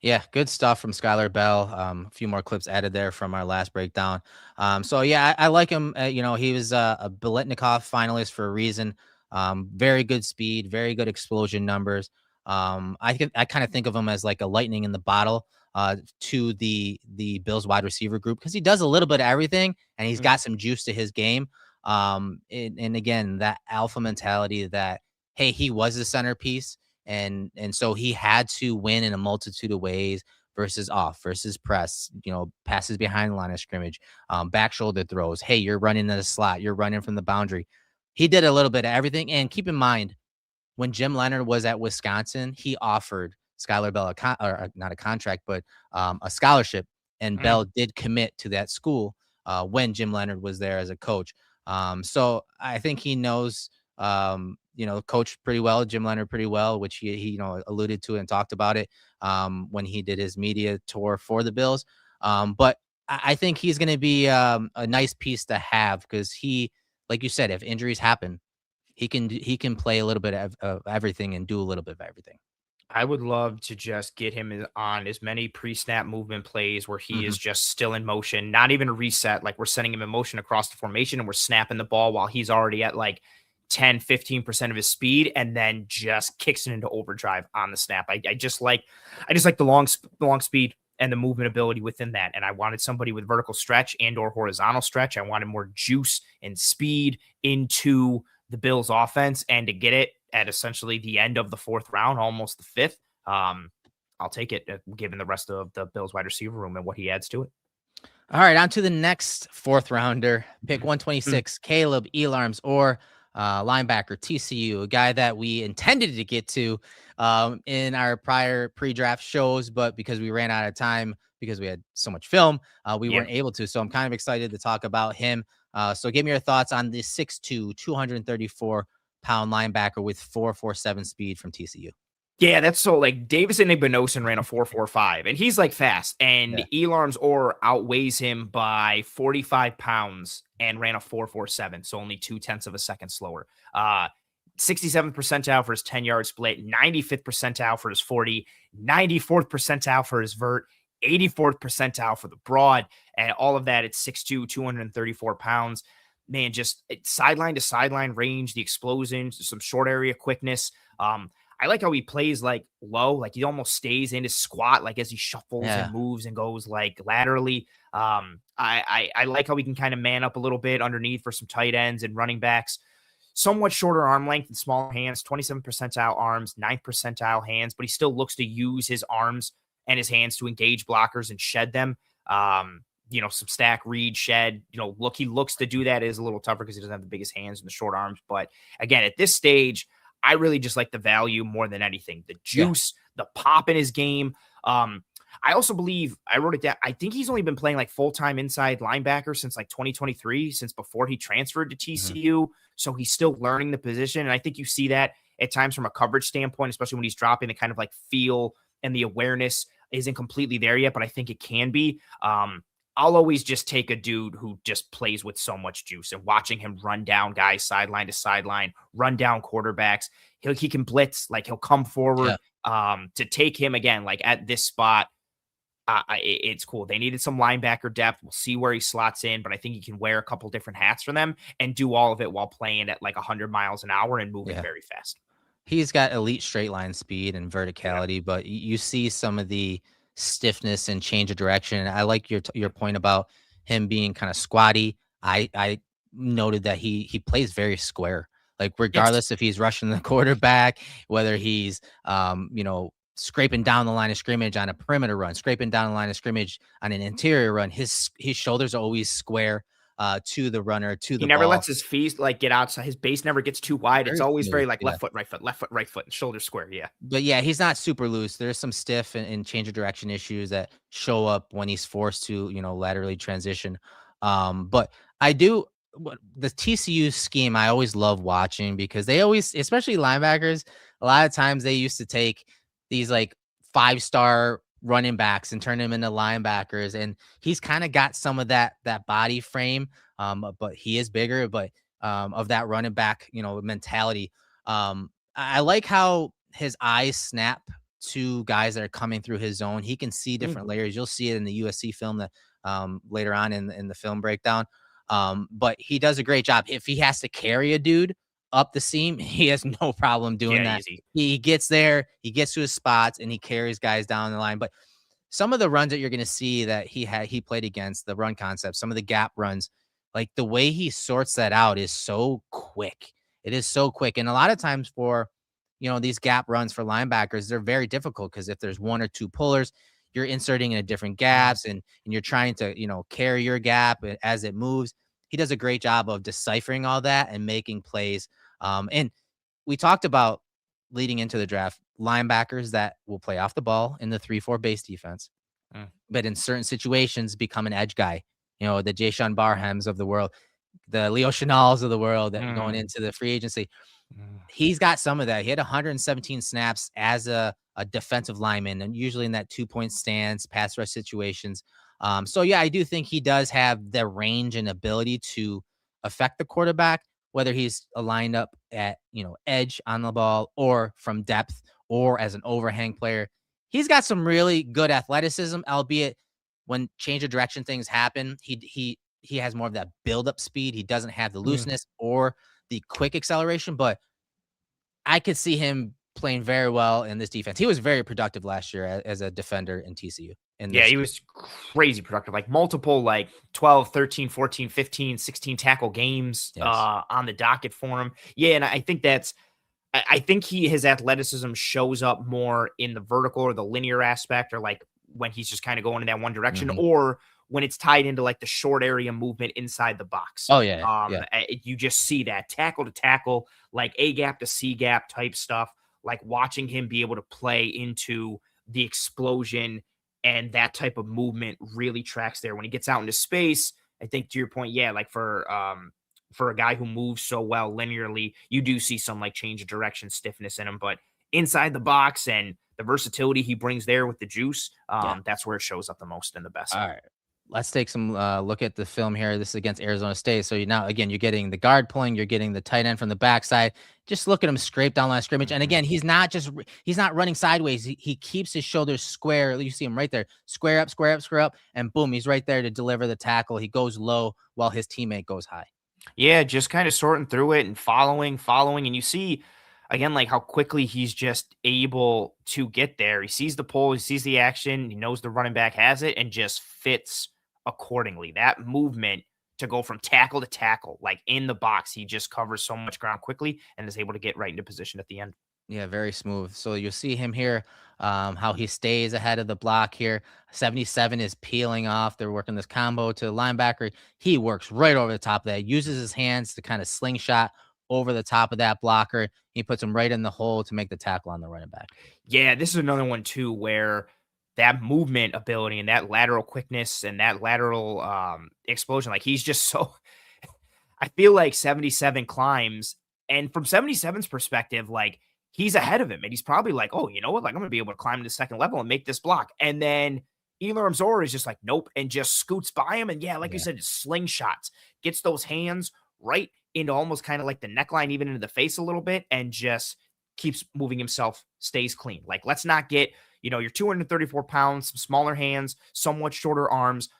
Yeah, good stuff from Skyler Bell. A few more clips added there from our last breakdown. So yeah, I like him. He was a Biletnikoff finalist for a reason. Very good speed, very good explosion numbers. I kind of think of him as like a lightning in the bottle to the Bills wide receiver group because he does a little bit of everything and he's got some juice to his game. And again, that alpha mentality that hey, he was the centerpiece and so he had to win in a multitude of ways versus off versus press, passes behind the line of scrimmage, back shoulder throws. Hey, you're running in the slot, you're running from the boundary. He did a little bit of everything. And keep in mind, when Jim Leonard was at Wisconsin, he offered Skyler Bell not a contract, but a scholarship. And Mm. Bell did commit to that school when Jim Leonard was there as a coach. So I think he knows, coach pretty well, Jim Leonard pretty well, which he alluded to and talked about it when he did his media tour for the Bills. But I think he's going to be a nice piece to have because he, like you said, if injuries happen, he can play a little bit of everything and do a little bit of everything. I would love to just get him on as many pre-snap movement plays where he Mhm. is just still in motion, not even a reset. Like we're sending him in motion across the formation and we're snapping the ball while he's already at like 10, 15% of his speed and then just kicks it into overdrive on the snap. I just like the long speed and the movement ability within that. And I wanted somebody with vertical stretch and or horizontal stretch. I wanted more juice and speed into the Bills offense and to get it at essentially the end of the fourth round, almost the fifth. I'll take it given the rest of the Bills wide receiver room and what he adds to it. All right, on to the next fourth rounder, pick Mm. 126, Kaleb Elarms-Orr, linebacker, TCU, a guy that we intended to get to in our prior pre-draft shows, but because we ran out of time because we had so much film, we Yeah. weren't able to. So I'm kind of excited to talk about him. So give me your thoughts on this 6'2", 234-pound linebacker with 4.47 speed from TCU. Yeah, that's so like Davis and Igbinosun ran a 4.45, and he's like fast. And Yeah. Elarms Orr outweighs him by 45 pounds and ran a 4.47, so only 0.2 of a second slower. 67th percentile for his 10-yard split, 95th percentile for his 40, 94th percentile for his vert, 84th percentile for the broad, and all of that at 6'2, 234 pounds. Man, just sideline to sideline range, the explosions, some short area quickness. I like how he plays like low, like he almost stays in his squat, like as he shuffles and Yeah. moves and goes like laterally. I like how he can kind of man up a little bit underneath for some tight ends and running backs. Somewhat shorter arm length and smaller hands, 27th percentile arms, 9th percentile hands, but he still looks to use his arms and his hands to engage blockers and shed them. Some stack, read, shed, he looks to do that. It is a little tougher because he doesn't have the biggest hands and the short arms. But again, at this stage, I really just like the value more than anything. The Yeah. juice, the pop in his game. I also believe I wrote it down. I think he's only been playing like full-time inside linebacker since like 2023, since before he transferred to Mhm. TCU. So he's still learning the position. And I think you see that at times from a coverage standpoint, especially when he's dropping the kind of like feel and the awareness isn't completely there yet, but I think it can be. I'll always just take a dude who just plays with so much juice and watching him run down guys sideline to sideline, run down quarterbacks. He can blitz, like he'll come Yeah. forward to take him again, like at this spot. It's cool. They needed some linebacker depth. We'll see where he slots in, but I think he can wear a couple different hats for them and do all of it while playing at like 100 miles an hour and moving Yeah. very fast. He's got elite straight line speed and Yeah. verticality, but you see some of the stiffness and change of direction. I like your point about him being kind of squatty. I noted that he plays very square. Like Yes. regardless if he's rushing the quarterback, whether he's scraping down the line of scrimmage on a perimeter run, scraping down the line of scrimmage on an interior run, his shoulders are always square. to the runner, to He the never ball. lets his feet like get outside. His base never gets too wide. It's Very always smooth. very like Yeah. left foot, right foot, shoulder square. Yeah. But yeah, he's not super loose. There's some stiff and change of direction issues that show up when he's forced to, laterally transition. But I do the TCU scheme I always love watching because they always, especially linebackers, a lot of times they used to take these like 5-star running backs and turn them into linebackers. And he's kind of got some of that body frame. But he is bigger, but of that running back, mentality. I like how his eyes snap to guys that are coming through his zone. He can see different layers. You'll see it in the USC film that later on in the film breakdown. But he does a great job. If he has to carry a dude up the seam, he has no problem doing Yeah, that. easy. He gets there, he gets to his spots, and he carries guys down the line. But some of the runs that you're going to see that he played against, the run concept, some of the gap runs, like the way he sorts that out is so quick. It is so quick. And a lot of times for, these gap runs for linebackers, they're very difficult because if there's one or two pullers, you're inserting in a different gaps and you're trying to, carry your gap as it moves. He does a great job of deciphering all that and making plays. And we talked about leading into the draft, linebackers that will play off the ball in the 3-4 base defense, but in certain situations become an edge guy. The Jayshawn Barhams of the world, the Leo Chenals of the world that going into the free agency. He's got some of that. He had 117 snaps as a defensive lineman, and usually in that 2-point stance, pass rush situations. So yeah, I do think he does have the range and ability to affect the quarterback, whether he's aligned up at, edge on the ball or from depth or as an overhang player. He's got some really good athleticism, albeit when change of direction things happen, he has more of that build up speed. He doesn't have the looseness or the quick acceleration, but I could see him playing very well in this defense. He was very productive last year as a defender in TCU. Yeah, he was crazy productive, like multiple, like 12, 13, 14, 15, 16 tackle games on the docket for him. Yeah, and I think I think his athleticism shows up more in the vertical or the linear aspect, or like when he's just kind of going in that one direction, or when it's tied into like the short area movement inside the box. Oh yeah. You just see that tackle to tackle, like A gap to C gap type stuff, like watching him be able to play into the explosion and that type of movement really tracks there when he gets out into space. I think to your point, yeah, like for a guy who moves so well linearly, you do see some like change of direction stiffness in him, but inside the box and the versatility he brings there with the juice, that's where it shows up the most and the best. All right. Let's take some look at the film here. This is against Arizona State. So again, you're getting the guard pulling, you're getting the tight end from the backside. Just look at him scrape down line of scrimmage. And again, he's not running sideways. He keeps his shoulders square. You see him right there. Square up, square up, square up. And boom, he's right there to deliver the tackle. He goes low while his teammate goes high. Yeah, just kind of sorting through it and following. And you see, again, like how quickly he's just able to get there. He sees the pull, he sees the action, he knows the running back has it, and just fits accordingly. That movement to go from tackle to tackle, like in the box, he just covers so much ground quickly and is able to get right into position at the end. Yeah, very smooth. So you'll see him here, how he stays ahead of the block here. 77 is peeling off. They're working this combo to the linebacker. He works right over the top of that, uses his hands to kind of slingshot over the top of that blocker. He puts him right in the hole to make the tackle on the running back. Yeah, this is another one too, where that movement ability and that lateral quickness and that lateral explosion, like he's just so, I feel like 77 climbs, and from 77's perspective, like he's ahead of him and he's probably like, oh, you know what? Like I'm going to be able to climb to the second level and make this block. And then Elarms-Orr is just like, nope, and just scoots by him. And yeah, like you said, slingshots, gets those hands right into almost kind of like the neckline, even into the face a little bit, and just keeps moving himself, stays clean. Like, let's not get, you're 234 pounds, some smaller hands, somewhat shorter arms.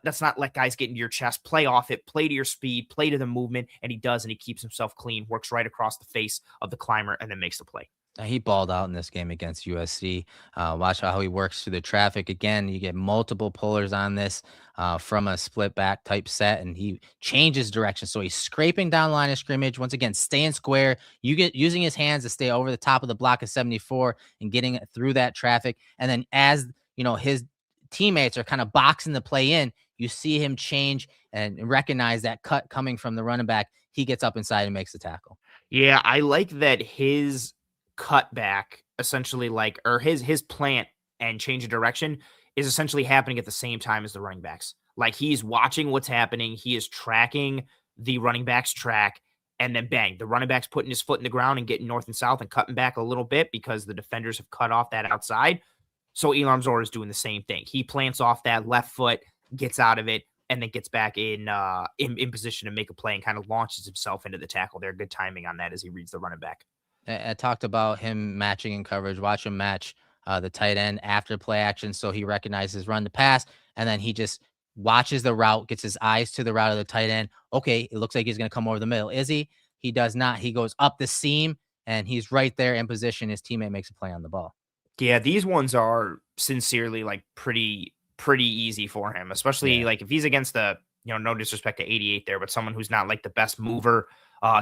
Let's not let guys get into your chest. Play off it, play to your speed, play to the movement. And he does, and he keeps himself clean, works right across the face of the climber, and then makes the play. He balled out in this game against USC. Watch how he works through the traffic. Again, you get multiple pullers on this from a split back type set, and he changes direction. So he's scraping down line of scrimmage. Once again, staying square. You get using his hands to stay over the top of the block of 74 and getting it through that traffic. And then as his teammates are kind of boxing the play in, You see him change and recognize that cut coming from the running back. He gets up inside and makes the tackle. Yeah, I like that his cutback essentially or his plant and change of direction is essentially happening at the same time as the running backs. Like he's watching what's happening, he is tracking the running back's track, and then bang, the running back's putting his foot in the ground and getting north and south and cutting back a little bit because the defenders have cut off that outside. So Elarms-Orr is doing the same thing. He plants off that left foot, gets out of it, and then gets back in position to make a play and kind of launches himself into the tackle there. Good timing on that as he reads the running back. I talked about him matching in coverage. Watch him match the tight end after play action, so he recognizes run the pass, and then he just watches the route, gets his eyes to the route of the tight end. Okay, it looks like he's going to come over the middle. Is he? He does not. He goes up the seam, and he's right there in position. His teammate makes a play on the ball. Yeah, these ones are sincerely pretty easy for him, especially like if he's against the, no disrespect to 88 there, but someone who's not like the best mover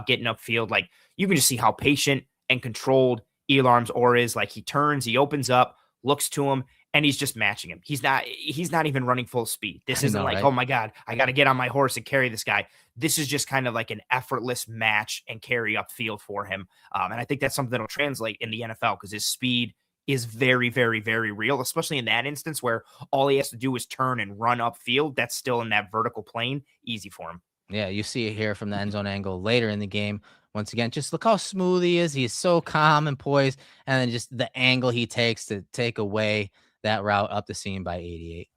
getting upfield. Like you can just see how patient and controlled Elarms-Orr is. Like he turns, he opens up, looks to him, and he's just matching him. He's not even running full speed. This isn't like, right? Oh my God, I got to get on my horse and carry this guy. This is just kind of like an effortless match and carry upfield for him. And I think that's something that'll translate in the NFL because his speed is very, very, very real, especially in that instance where all he has to do is turn and run upfield. That's still in that vertical plane. Easy for him. Yeah, you see it here from the end zone angle later in the game. Once again, just look how smooth he is. He's so calm and poised. And then just the angle he takes to take away that route up the seam by 88.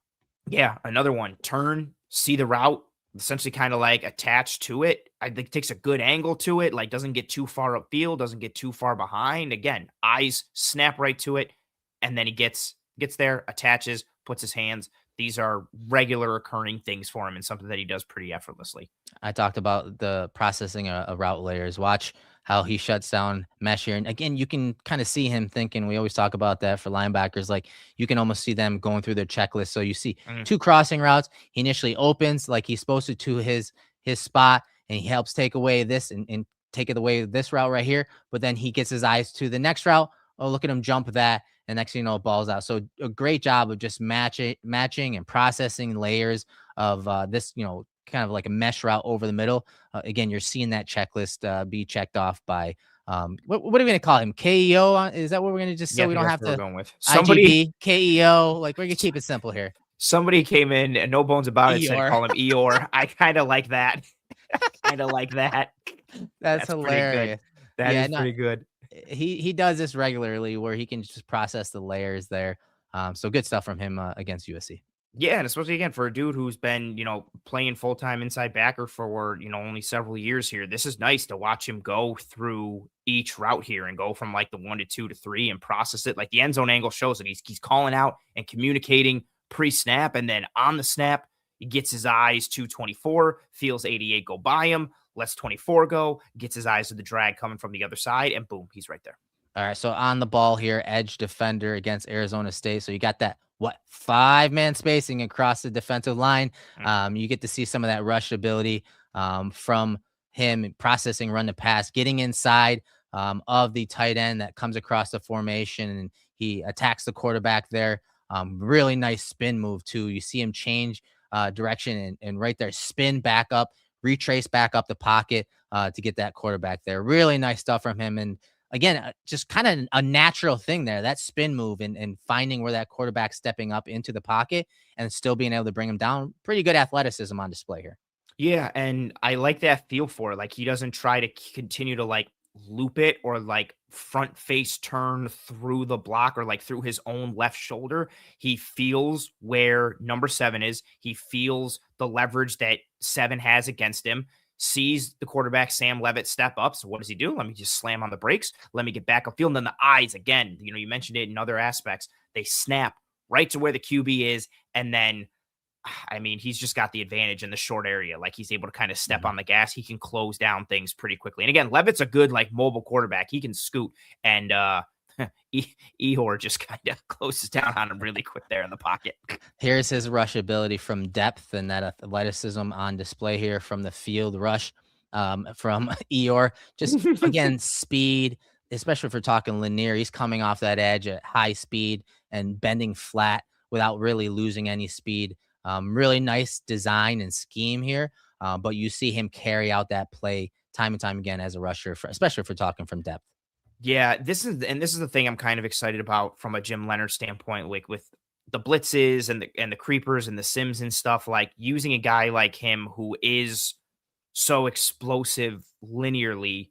Yeah, another one. Turn, see the route, essentially kind of like attached to it. I think it takes a good angle to it, like doesn't get too far upfield, doesn't get too far behind. Again, eyes snap right to it, and then he gets there, attaches, puts his hands. These are regular occurring things for him and something that he does pretty effortlessly. I talked about the processing of route layers. Watch how he shuts down mesh here. And again, you can kind of see him thinking, we always talk about that for linebackers. Like you can almost see them going through their checklist. So you see two crossing routes. He initially opens like he's supposed to his spot, and he helps take away this and take it away this route right here. But then he gets his eyes to the next route. Oh, look at him jump that. And next thing you know, ball's out. So a great job of just matching and processing layers of this, kind of like a mesh route over the middle. Again, you're seeing that checklist be checked off by what are we going to call him? KEO? Is that what we're going to just so we don't have to going with somebody IGB, KEO? Like we're going to keep it simple here. Somebody came in and no bones about it, said call him Eeyore. I kind of like that. That's hilarious. That is pretty good. He does this regularly where he can just process the layers there. So good stuff from him against USC. Yeah, and especially again for a dude who's been, playing full-time inside backer for, only several years here. This is nice to watch him go through each route here and go from like the 1 to 2 to 3 and process it. Like the end zone angle shows that he's calling out and communicating pre-snap, and then on the snap, he gets his eyes to 24, feels 88 go by him, lets 24 go, gets his eyes to the drag coming from the other side, and boom, he's right there. All right, so on the ball here, edge defender against Arizona State. So you got that 5-man spacing across the defensive line. You get to see some of that rush ability from him processing run to pass, getting inside of the tight end that comes across the formation, and he attacks the quarterback there. Really nice spin move too. You see him change direction and right there spin back up, retrace back up the pocket to get that quarterback there. Really nice stuff from him. And again, just kind of a natural thing there, that spin move and finding where that quarterback's stepping up into the pocket and still being able to bring him down. Pretty good athleticism on display here. Yeah, and I like that feel for it. Like he doesn't try to continue to like loop it or like front face turn through the block or like through his own left shoulder. He feels where number 7 is. He feels the leverage that 7 has against him. Sees the quarterback, Sam Levitt, step up. So what does he do? Let me just slam on the brakes. Let me get back upfield. And then the eyes, again, you mentioned it in other aspects. They snap right to where the QB is. And then, he's just got the advantage in the short area. Like he's able to kind of step on the gas. He can close down things pretty quickly. And again, Levitt's a good, like mobile quarterback. He can scoot and, Ehor just kind of closes down on him really quick there in the pocket. Here's his rush ability from depth and that athleticism on display here from the field rush from Ehor. Just, again, speed, especially if we're talking linear. He's coming off that edge at high speed and bending flat without really losing any speed. Really nice design and scheme here, but you see him carry out that play time and time again as a rusher, especially if we're talking from depth. Yeah, this is the thing I'm kind of excited about from a Jim Leonard standpoint, like with the blitzes and the creepers and the sims and stuff, like using a guy like him who is so explosive linearly.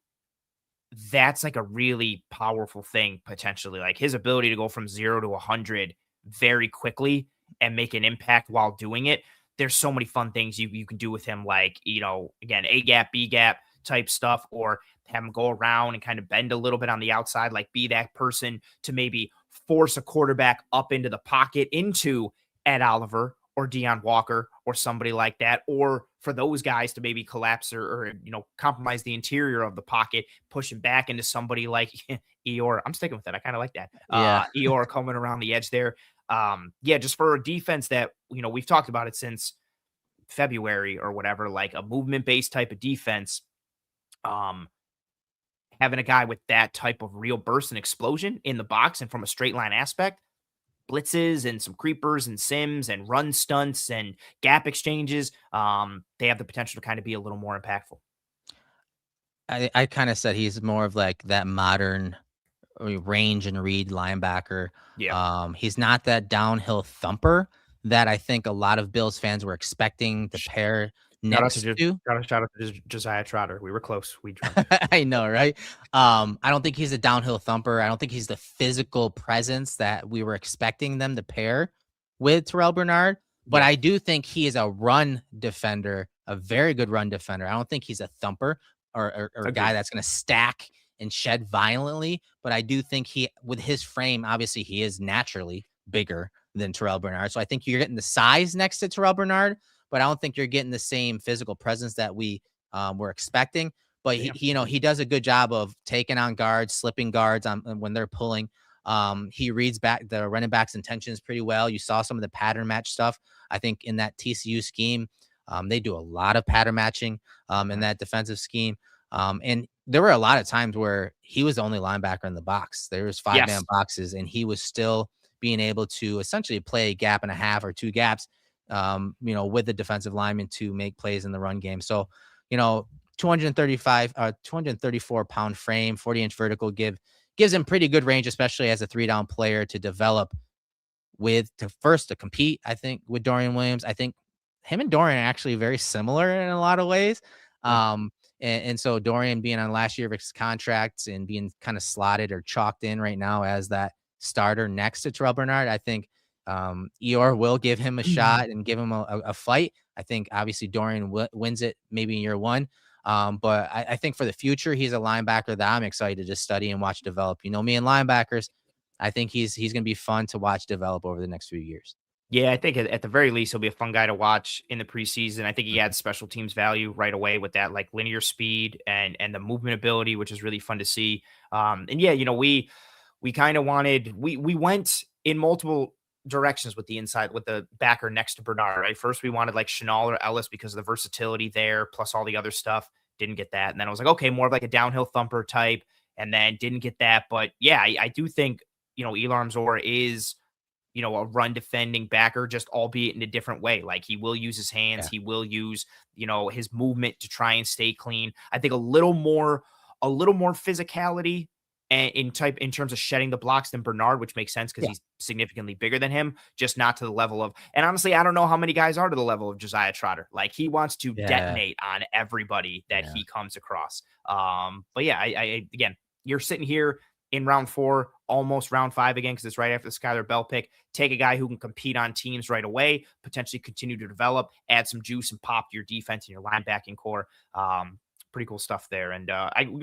That's like a really powerful thing potentially. Like his ability to go from 0 to 100 very quickly and make an impact while doing it. There's so many fun things you can do with him, like, again, A gap, B gap type stuff, or have him go around and kind of bend a little bit on the outside, like be that person to maybe force a quarterback up into the pocket into Ed Oliver or Deion Walker or somebody like that, or for those guys to maybe collapse or compromise the interior of the pocket, pushing back into somebody like Eeyore. I'm sticking with that. I kind of like that. Yeah. Eeyore coming around the edge there. Yeah, just for a defense that, we've talked about it since February or whatever, like a movement based type of defense. Um, Having a guy with that type of real burst and explosion in the box and from a straight line aspect, blitzes and some creepers and sims and run stunts and gap exchanges, they have the potential to kind of be a little more impactful. I kind of said he's more of like that modern range and read linebacker. Yeah. He's not that downhill thumper that I think a lot of Bills fans were expecting to pair next to. Shout out to Josiah Trotter. We were close. We I know, right? I don't think he's a downhill thumper. I don't think he's the physical presence that we were expecting them to pair with Terrell Bernard. But Yeah. I do think he is a run defender, a very good run defender. I don't think he's a thumper or a guy that's going to stack and shed violently. But I do think with his frame, obviously he is naturally bigger than Terrell Bernard. So I think you're getting the size next to Terrell Bernard, but I don't think you're getting the same physical presence that we were expecting. But he does a good job of taking on guards, slipping guards on when they're pulling. He reads back the running back's intentions pretty well. You saw some of the pattern match stuff. I think in that TCU scheme, they do a lot of pattern matching in that defensive scheme. And there were a lot of times where he was the only linebacker in the box. There was 5-man boxes, and he was still being able to essentially play a gap and a half or two gaps, with the defensive lineman to make plays in the run game. So, 234 pound frame, 40-inch vertical gives him pretty good range, especially as a 3-down player to develop to compete, I think, with Dorian Williams. I think him and Dorian are actually very similar in a lot of ways. And so Dorian being on last year of his contracts and being kind of slotted or chalked in right now as that starter next to Terrell Bernard, I think Eeyore will give him a shot and give him a fight. I think obviously Dorian wins it maybe in year one. But I think for the future, he's a linebacker that I'm excited to study and watch develop. Me and linebackers, I think he's going to be fun to watch develop over the next few years. Yeah, I think at the very least, he'll be a fun guy to watch in the preseason. I think he adds special teams value right away with that like linear speed and the movement ability, which is really fun to see. And yeah, we kind of we went in multiple directions with the inside with the backer next to Bernard. Right, first we wanted like Chenal or Ellis because of the versatility there, plus all the other stuff. Didn't get that, and then I was like, okay, more of like a downhill thumper type, and then didn't get that. But yeah, I do think Elarms-Orr is a run defending backer, just albeit in a different way. Like he will use his hands, he will use, his movement to try and stay clean. I think a little more physicality and in terms of shedding the blocks than Bernard, which makes sense because he's significantly bigger than him, just not to the level of, and honestly, I don't know how many guys are to the level of Josiah Trotter. Like he wants to detonate on everybody that he comes across. But yeah, I again, you're sitting here in round 4, almost round 5 again, because it's right after the Skyler Bell pick. Take a guy who can compete on teams right away, potentially continue to develop, add some juice and pop to your defense and your linebacking core. Pretty cool stuff there. And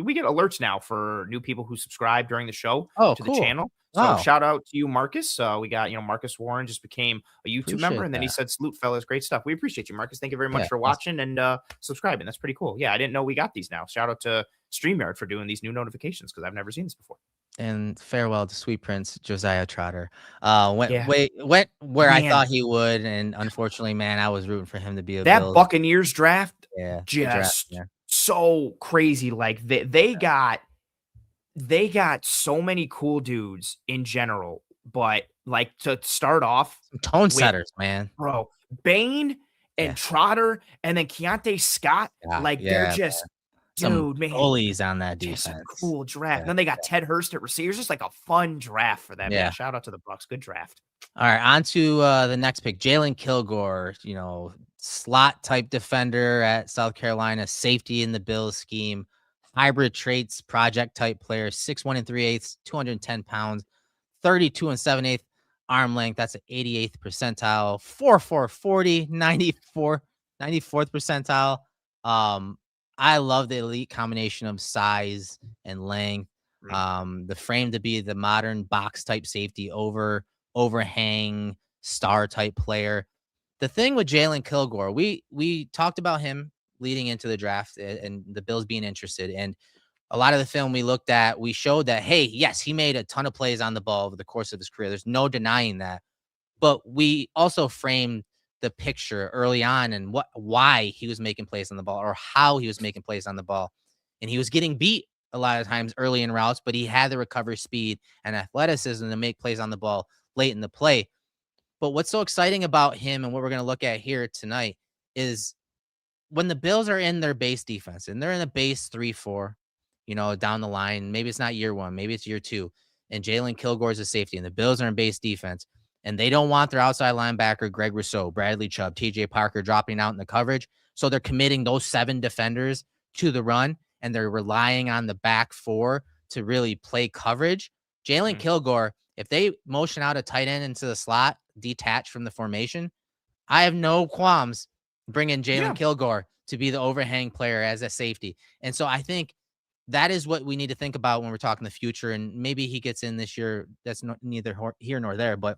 we get alerts now for new people who subscribe during the show to the channel. So shout out to you, Marcus. We got, Marcus Warren just became a YouTube member, and then he said, salute fellas, great stuff. We appreciate you, Marcus. Thank you very much for watching and subscribing. That's pretty cool. Yeah, I didn't know we got these now. Shout out to StreamYard for doing these new notifications because I've never seen this before. And farewell to Sweet Prince Josiah Trotter. Went where I thought he would, and unfortunately, man, I was rooting for him to be a Bills. Buccaneers draft. Just so crazy. Like they got so many cool dudes in general, but like to start off, tone setters, man, bro. Bain and Yeah. Trotter and then Keontae Scott, like they're Yeah. just, Some dude, man, goalies on that just a defense. cool draft. Yeah. And then they got Ted Hurst at receivers, just like a fun draft for them. Yeah, shout out to the Bucks. Good draft. All right, on to the next pick, Jalon Kilgore, slot type defender at South Carolina, safety in the Bills scheme, hybrid traits, project type player, 6'1 3/8, 210 pounds, 32 7/8 arm length. That's an 88th percentile, 4'4", 40, 94th percentile. I love the elite combination of size and length. The frame to be the modern box type safety overhang star type player. The thing with Jalon Kilgore, we talked about him leading into the draft and the Bills being interested. And a lot of the film we looked at, we showed that, hey, yes, he made a ton of plays on the ball over the course of his career. There's no denying that. But we also framed the picture early on and why he was making plays on the ball or how he was making plays on the ball. And he was getting beat a lot of times early in routes, but he had the recovery speed and athleticism to make plays on the ball late in the play. But what's so exciting about him and what we're going to look at here tonight is when the Bills are in their base defense and they're in a base 3-4, down the line, maybe it's not year one, maybe it's year two, and Jalon Kilgore is a safety and the Bills are in base defense and they don't want their outside linebacker, Greg Rousseau, Bradley Chubb, TJ Parker dropping out in the coverage. So they're committing those 7 defenders to the run and they're relying on the back 4 to really play coverage. Jalon Kilgore, if they motion out a tight end into the slot, detached from the formation, I have no qualms bringing Jalon Kilgore to be the overhang player as a safety. And so I think that is what we need to think about when we're talking the future. And maybe he gets in this year. That's neither here nor there, but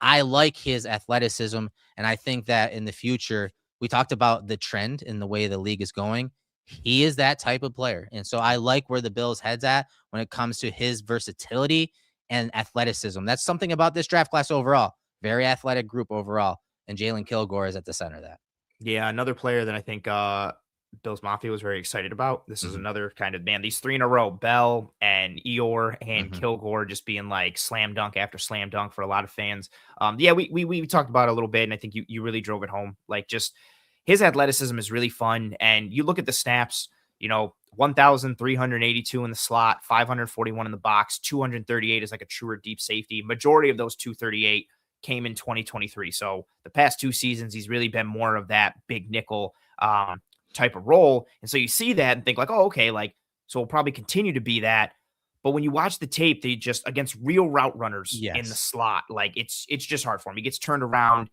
I like his athleticism. And I think that in the future, we talked about the trend in the way the league is going. He is that type of player. And so I like where the Bills' head's at when it comes to his versatility and athleticism. That's something about this draft class overall. Very athletic group overall. And Jalon Kilgore is at the center of that. Yeah, another player that I think Bills Mafia was very excited about. This is another kind of, man, these 3 in a row, Bell and Eeyore and Kilgore just being like slam dunk after slam dunk for a lot of fans. We talked about it a little bit, and I think you really drove it home. Like, just his athleticism is really fun. And you look at the snaps, 1,382 in the slot, 541 in the box, 238 is like a true or deep safety. Majority of those 238 came in 2023. So the past 2 seasons, he's really been more of that big nickel type of role. And so you see that and think like, oh, okay, like, so we'll probably continue to be that. But when you watch the tape, they just, against real route runners in the slot, like it's just hard for him. He gets turned around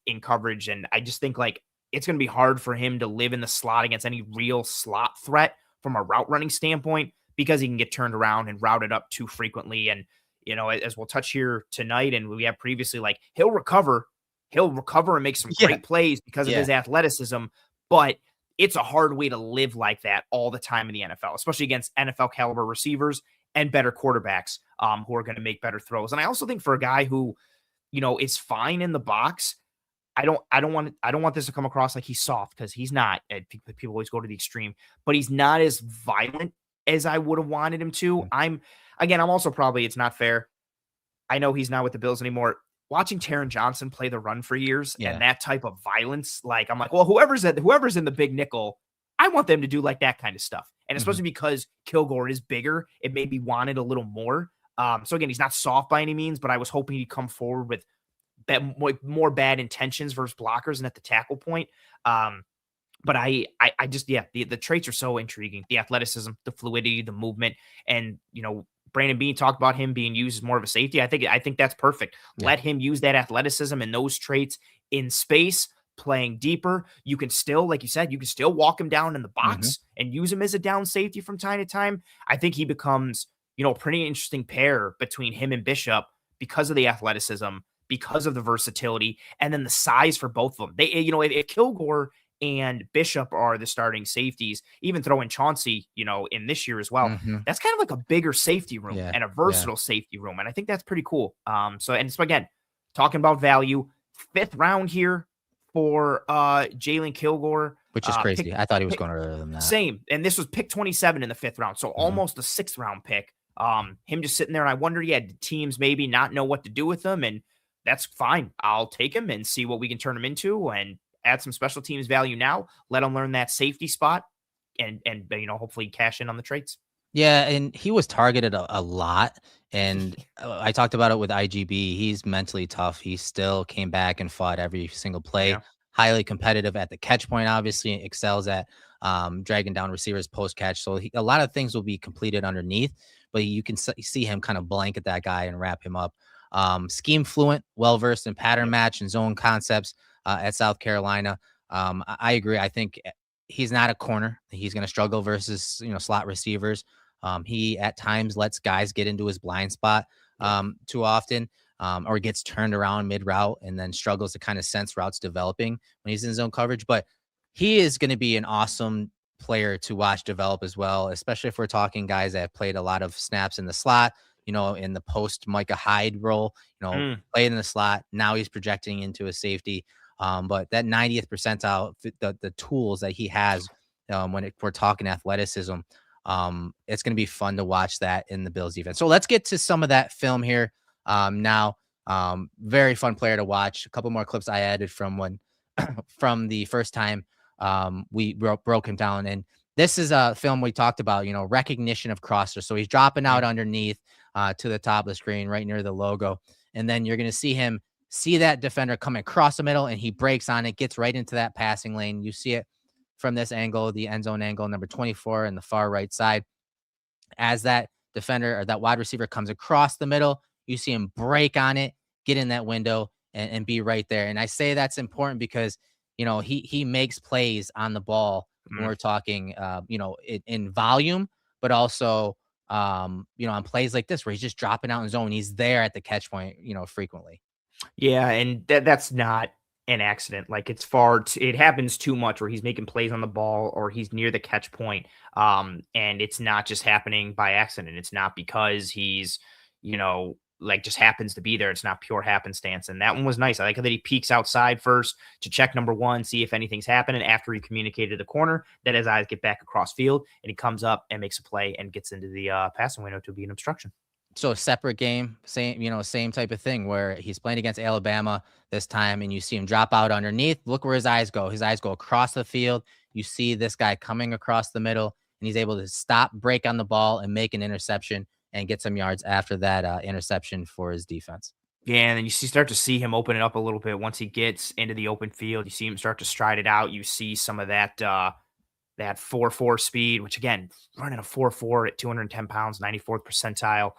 in coverage. And I just think like it's going to be hard for him to live in the slot against any real slot threat from a route running standpoint, because he can get turned around and routed up too frequently. And, as we'll touch here tonight, and we have previously, like, he'll recover and make some great plays because of his athleticism, but it's a hard way to live like that all the time in the NFL, especially against NFL caliber receivers and better quarterbacks who are going to make better throws. And I also think for a guy who, is fine in the box, I don't want this to come across like he's soft, because he's not. People always go to the extreme, but he's not as violent as I would have wanted him to. I'm also probably, it's not fair. I know he's not with the Bills anymore. Watching Taron Johnson play the run for years and that type of violence, like, I'm like, well, whoever's in the big nickel, I want them to do like that kind of stuff. And especially because Kilgore is bigger, it made me want it a little more. So again, he's not soft by any means, but I was hoping he'd come forward with more bad intentions versus blockers and at the tackle point. But I just, the traits are so intriguing. The athleticism, the fluidity, the movement, and, Brandon Beane talked about him being used as more of a safety. I think that's perfect. Yeah. Let him use that athleticism and those traits in space, playing deeper. You can still, like you said, walk him down in the box and use him as a down safety from time to time. I think he becomes, a pretty interesting pair between him and Bishop because of the athleticism, because of the versatility, and then the size for both of them. They, if Kilgore and Bishop are the starting safeties, even throw in Chauncey, in this year as well. That's kind of like a bigger safety room and a versatile safety room. And I think that's pretty cool. So again, talking about value, 5th round here for Jalon Kilgore. Which is crazy. I thought he was going earlier than that. Same. And this was pick 27 in the 5th round. So almost a 6th round pick. Him just sitting there. And I wonder, did teams maybe not know what to do with him? And that's fine. I'll take him and see what we can turn him into and add some special teams value now. Let him learn that safety spot and hopefully cash in on the traits. Yeah, and he was targeted a lot, and I talked about it with IGB. He's mentally tough. He still came back and fought every single play. Yeah. Highly competitive at the catch point. Obviously, excels at dragging down receivers post catch. So a lot of things will be completed underneath, but you can see him kind of blanket that guy and wrap him up. Scheme fluent, well versed in pattern Yep. match and zone concepts at South Carolina. I agree. I think he's not a corner. He's going to struggle versus slot receivers. He at times lets guys get into his blind spot too often, or gets turned around mid route and then struggles to kind of sense routes developing when he's in zone coverage. But he is going to be an awesome player to watch develop as well, especially if we're talking guys that have played a lot of snaps in the slot, in the post Micah Hyde role, played in the slot. Now he's projecting into a safety. But that 90th percentile, the tools that he has we're talking athleticism, it's going to be fun to watch that in the Bills defense. So let's get to some of that film here now. Very fun player to watch. A couple more clips I added from from the first time we broke him down. And this is a film we talked about, recognition of crosser. So he's dropping out underneath to the top of the screen right near the logo. And then you're going to see him see that defender come across the middle and he breaks on it, gets right into that passing lane. You see it from this angle, the end zone angle, number 24 in the far right side. As that defender or that wide receiver comes across the middle, you see him break on it, get in that window and be right there. And I say that's important because, he makes plays on the ball when we're talking, in volume, but also, on plays like this where he's just dropping out in zone. He's there at the catch point, frequently. Yeah, and that's not an accident. Like it happens too much where he's making plays on the ball or he's near the catch point. And it's not just happening by accident. It's not because he's, just happens to be there. It's not pure happenstance. And that one was nice. I like that he peeks outside first to check number one, see if anything's happening after he communicated to the corner. Then his eyes get back across field and he comes up and makes a play and gets into the passing window to be an obstruction. So a separate game, same type of thing where he's playing against Alabama this time and you see him drop out underneath. Look where his eyes go. His eyes go across the field. You see this guy coming across the middle and he's able to stop, break on the ball and make an interception and get some yards after that interception for his defense. Yeah, and then start to see him open it up a little bit once he gets into the open field. You see him start to stride it out. You see some of that 4.4 speed, which again, running a 4.4 at 210 pounds, 94th percentile.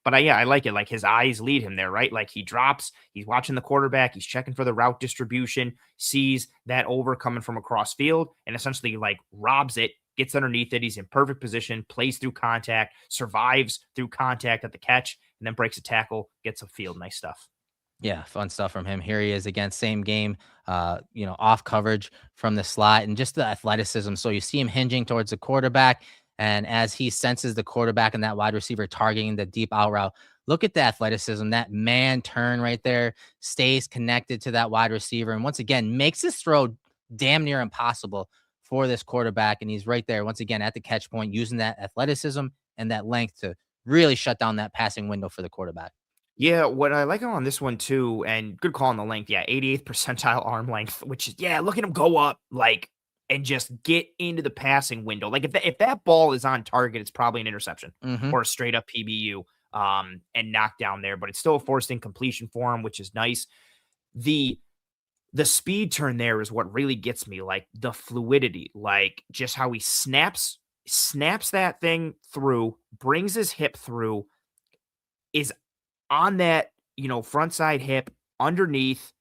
But I like it. Like his eyes lead him there, right? Like he drops, he's watching the quarterback, he's checking for the route distribution, sees that over coming from across field, and essentially like robs it, gets underneath it. He's in perfect position, plays through contact, survives through contact at the catch, and then breaks a tackle, gets a field. Nice stuff. Yeah, fun stuff from him. Here he is again, same game, off coverage from the slot and just the athleticism. So you see him hinging towards the quarterback. And as he senses the quarterback and that wide receiver targeting the deep out route, look at the athleticism, that man turn right there, stays connected to that wide receiver. And once again, makes this throw damn near impossible for this quarterback. And he's right there once again at the catch point, using that athleticism and that length to really shut down that passing window for the quarterback. Yeah, what I like on this one too, and good call on the length. Yeah, 88th percentile arm length, which is look at him go up and just get into the passing window. Like if that ball is on target, it's probably an interception or a straight up PBU and knocked down there. But it's still a forced incompletion for him, which is nice. The speed turn there is what really gets me. Like the fluidity, like just how he snaps that thing through, brings his hip through, is on that, front side hip underneath,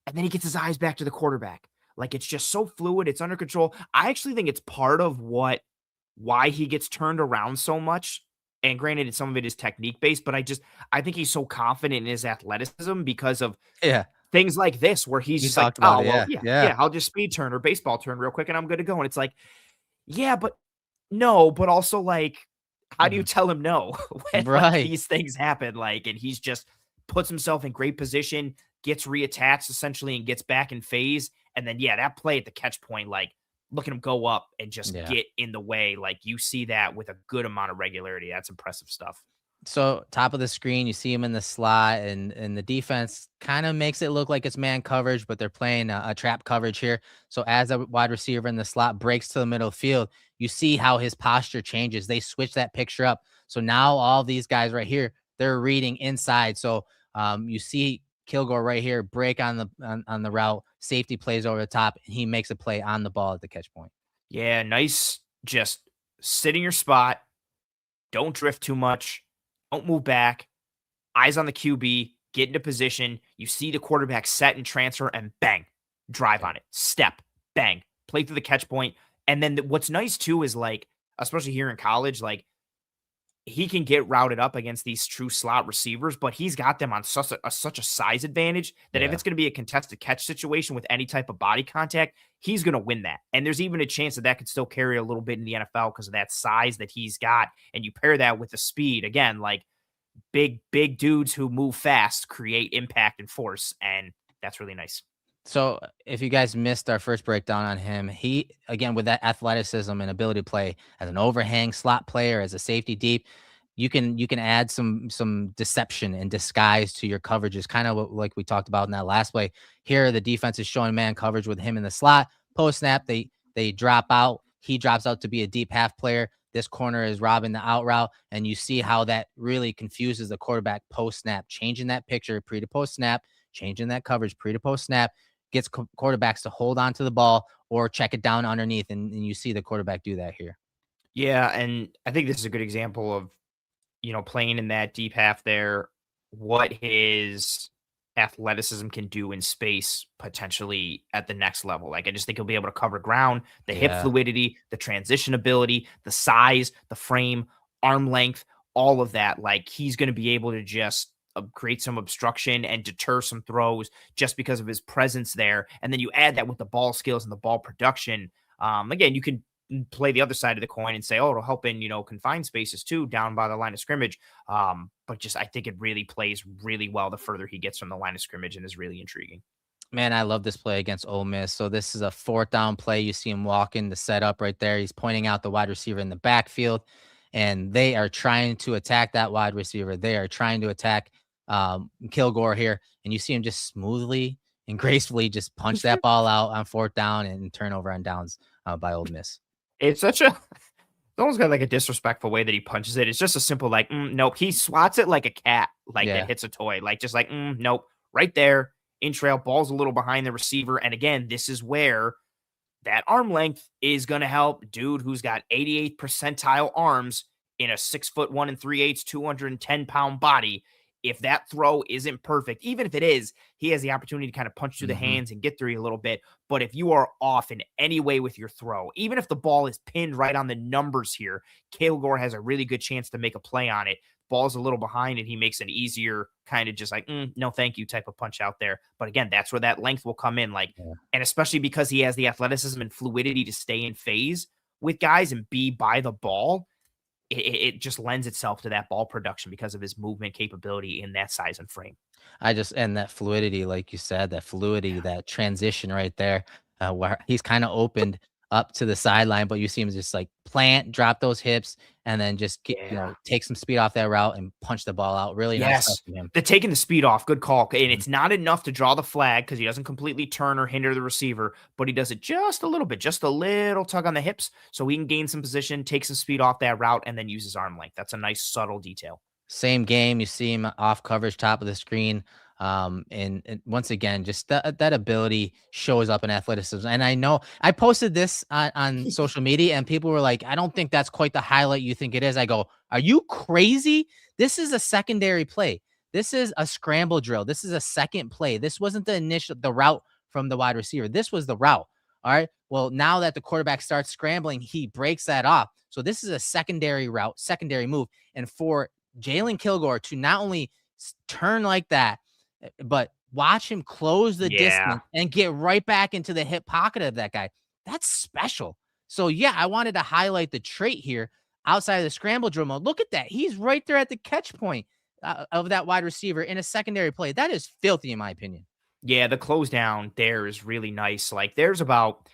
and then he gets his eyes back to the quarterback. Like it's just so fluid. It's under control. I actually think it's part of why he gets turned around so much. And granted, some of it is technique based, but I think he's so confident in his athleticism because of things like this, where he's just like, oh, well, yeah, I'll just speed turn or baseball turn real quick and I'm good to go. And it's like, yeah, but no, but also like, how do you tell him no when these things happen? Like, and he's just puts himself in great position, gets reattached essentially and gets back in phase. And then, that play at the catch point, like look at him go up and just get in the way. Like you see that with a good amount of regularity. That's impressive stuff. So top of the screen, you see him in the slot, and the defense kind of makes it look like it's man coverage, but they're playing a trap coverage here. So as a wide receiver in the slot breaks to the middle of the field, you see how his posture changes. They switch that picture up. So now all these guys right here, they're reading inside. So you see Kilgore right here break on the route. Safety plays over the top, and he makes a play on the ball at the catch point. Yeah, nice. Just sit in your spot. Don't drift too much. Don't move back. Eyes on the QB. Get into position. You see the quarterback set and transfer, and bang, drive on it. Step, bang, play through the catch point. And then what's nice too is like, especially here in college, like he can get routed up against these true slot receivers, but he's got them on such a size advantage that if Yeah. it's going to be a contested catch situation with any type of body contact, he's going to win that. And there's even a chance that that could still carry a little bit in the NFL because of that size that he's got. And you pair that with the speed, again, like big dudes who move fast create impact and force. And that's really nice. So if you guys missed our first breakdown on him, he again with that athleticism and ability to play as an overhang slot player, as a safety deep, you can add some deception and disguise to your coverages, kind of like we talked about in that last play. Here, the defense is showing man coverage with him in the slot. Post snap, they drop out. He drops out to be a deep half player. This corner is robbing the out route, and you see how that really confuses the quarterback post snap, changing that picture pre to post snap, changing that coverage pre to post snap gets quarterbacks to hold on to the ball or check it down underneath. And you see the quarterback do that here. Yeah. And I think this is a good example of, playing in that deep half there, what his athleticism can do in space potentially at the next level. Like I just think he'll be able to cover ground, the hip Yeah. fluidity, the transition ability, the size, the frame, arm length, all of that. Like he's going to be able to just create some obstruction and deter some throws just because of his presence there. And then you add that with the ball skills and the ball production. Again, you can play the other side of the coin and say, oh, it'll help in, confined spaces too, down by the line of scrimmage. But just, I think it really plays really well the further he gets from the line of scrimmage and is really intriguing. Man, I love this play against Ole Miss. So this is a fourth down play. You see him walking the setup right there. He's pointing out the wide receiver in the backfield, and they are trying to attack that wide receiver. They are trying to attack Kilgore here, and you see him just smoothly and gracefully just punch that ball out on fourth down and turnover on downs by Ole Miss. It's such a, it's almost got like a disrespectful way that he punches it. It's just a simple, like, nope. He swats it like a cat, like that Yeah. hits a toy, like just like, nope, right there in trail, ball's a little behind the receiver. And again, this is where that arm length is going to help dude who's got 88th percentile arms in a 6'1" and 3/8, 210-pound body. If that throw isn't perfect, even if it is, he has the opportunity to kind of punch through the hands and get through you a little bit. But if you are off in any way with your throw, even if the ball is pinned right on the numbers here, Kilgore has a really good chance to make a play on it. Ball's a little behind and he makes an easier kind of just like, no, thank you type of punch out there. But again, that's where that length will come in. Like, Yeah. and especially because he has the athleticism and fluidity to stay in phase with guys and be by the ball, it just lends itself to that ball production because of his movement capability in that size and frame. And that fluidity, like you said, that fluidity, that transition right there, where he's kind of opened up to the sideline, but you see him just like plant, drop those hips, and then just get, Yeah. take some speed off that route and punch the ball out. Really nice stuff Yes. from him. The taking the speed off, good call. And Mhm. it's not enough to draw the flag because he doesn't completely turn or hinder the receiver, but he does it just a little bit, just a little tug on the hips so he can gain some position, take some speed off that route, and then use his arm length. That's a nice subtle detail. Same game, you see him off coverage, top of the screen. And once again, just that ability shows up in athleticism. And I know I posted this on social media, and people were like, "I don't think that's quite the highlight you think it is." I go, "Are you crazy? This is a secondary play. This is a scramble drill. This is a second play. This wasn't the route from the wide receiver. This was the route." All right. Well, now that the quarterback starts scrambling, he breaks that off. So this is a secondary route, secondary move. And for Jalon Kilgore to not only turn like that, but watch him close the Yeah. distance and get right back into the hip pocket of that guy. That's special. So yeah, I wanted to highlight the trait here outside of the scramble drill mode. Look at that. He's right there at the catch point of that wide receiver in a secondary play. That is filthy in my opinion. Yeah, the close down there is really nice. Like there's about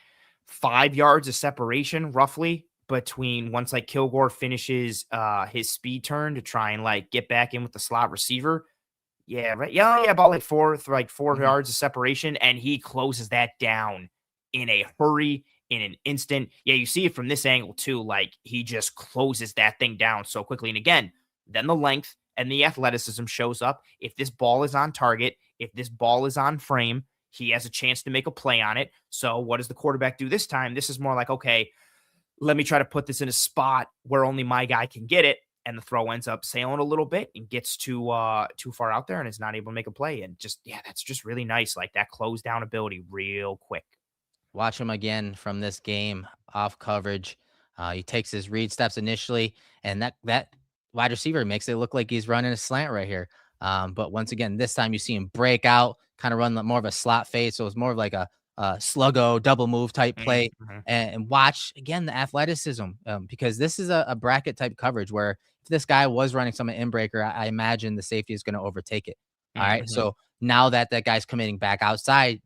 5 yards of separation roughly between once like Kilgore finishes his speed turn to try and like get back in with the slot receiver. Yeah, right. Yeah, yeah, about like 4 yards of separation, and he closes that down in a hurry, in an instant. Yeah, you see it from this angle too. Like he just closes that thing down so quickly. And again, then the length and the athleticism shows up. If this ball is on target, if this ball is on frame, he has a chance to make a play on it. So what does the quarterback do this time? This is more like, okay, let me try to put this in a spot where only my guy can get it. And the throw ends up sailing a little bit and gets too far out there and is not able to make a play. And just, yeah, that's just really nice. Like that close down ability real quick. Watch him again from this game off coverage. He takes his read steps initially, and that wide receiver makes it look like he's running a slant right here. But once again, this time you see him break out, kind of run more of a slot fade. So it's more of like a sluggo double move type play. Mm-hmm. And watch again the athleticism, because this is a bracket type coverage where if this guy was running some inbreaker, I imagine the safety is going to overtake it. All right. So now that guy's committing back outside,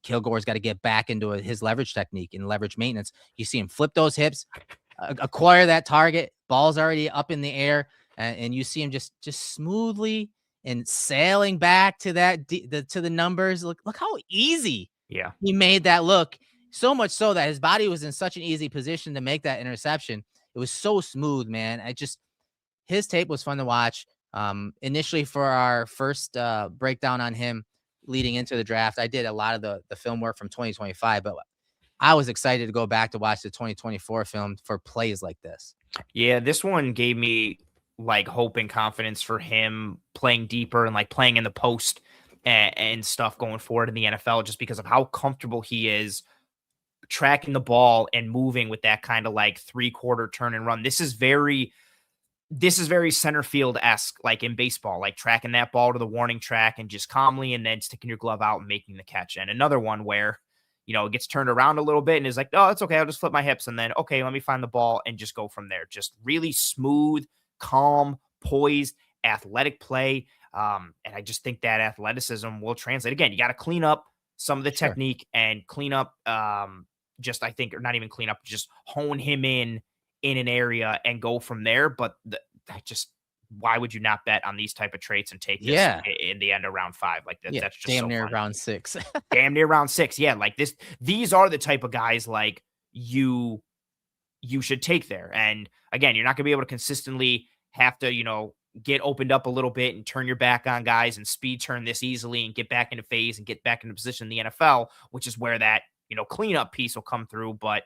Kilgore's got to get back into his leverage technique and leverage maintenance. You see him flip those hips, acquire that target. Ball's already up in the air, and you see him just smoothly and sailing back to to the numbers. Look how easy he made that look. So much so that his body was in such an easy position to make that interception. It was so smooth, man. His tape was fun to watch. Initially for our first breakdown on him leading into the draft, I did a lot of the film work from 2025, but I was excited to go back to watch the 2024 film for plays like this. Yeah, this one gave me like hope and confidence for him playing deeper and like playing in the post and stuff going forward in the NFL, just because of how comfortable he is tracking the ball and moving with that kind of like 3/4 turn and run. This is very center field-esque, like in baseball, like tracking that ball to the warning track and just calmly and then sticking your glove out and making the catch. And another one where, it gets turned around a little bit and is like, oh, it's okay. I'll just flip my hips. And then, okay, let me find the ball and just go from there. Just really smooth, calm, poised, athletic play. And I just think that athleticism will translate. Again, you got to clean up some of the technique and clean up, I think, or not even clean up, just hone him in an area and go from there. But why would you not bet on these type of traits and take this in the end of round 5? Like that, that's just damn near fun. round 6. Damn near round 6. Yeah, like these are the type of guys like you should take there. And again, you're not gonna be able to consistently have to, get opened up a little bit and turn your back on guys and speed turn this easily and get back into phase and get back into position in the NFL, which is where that, cleanup piece will come through. But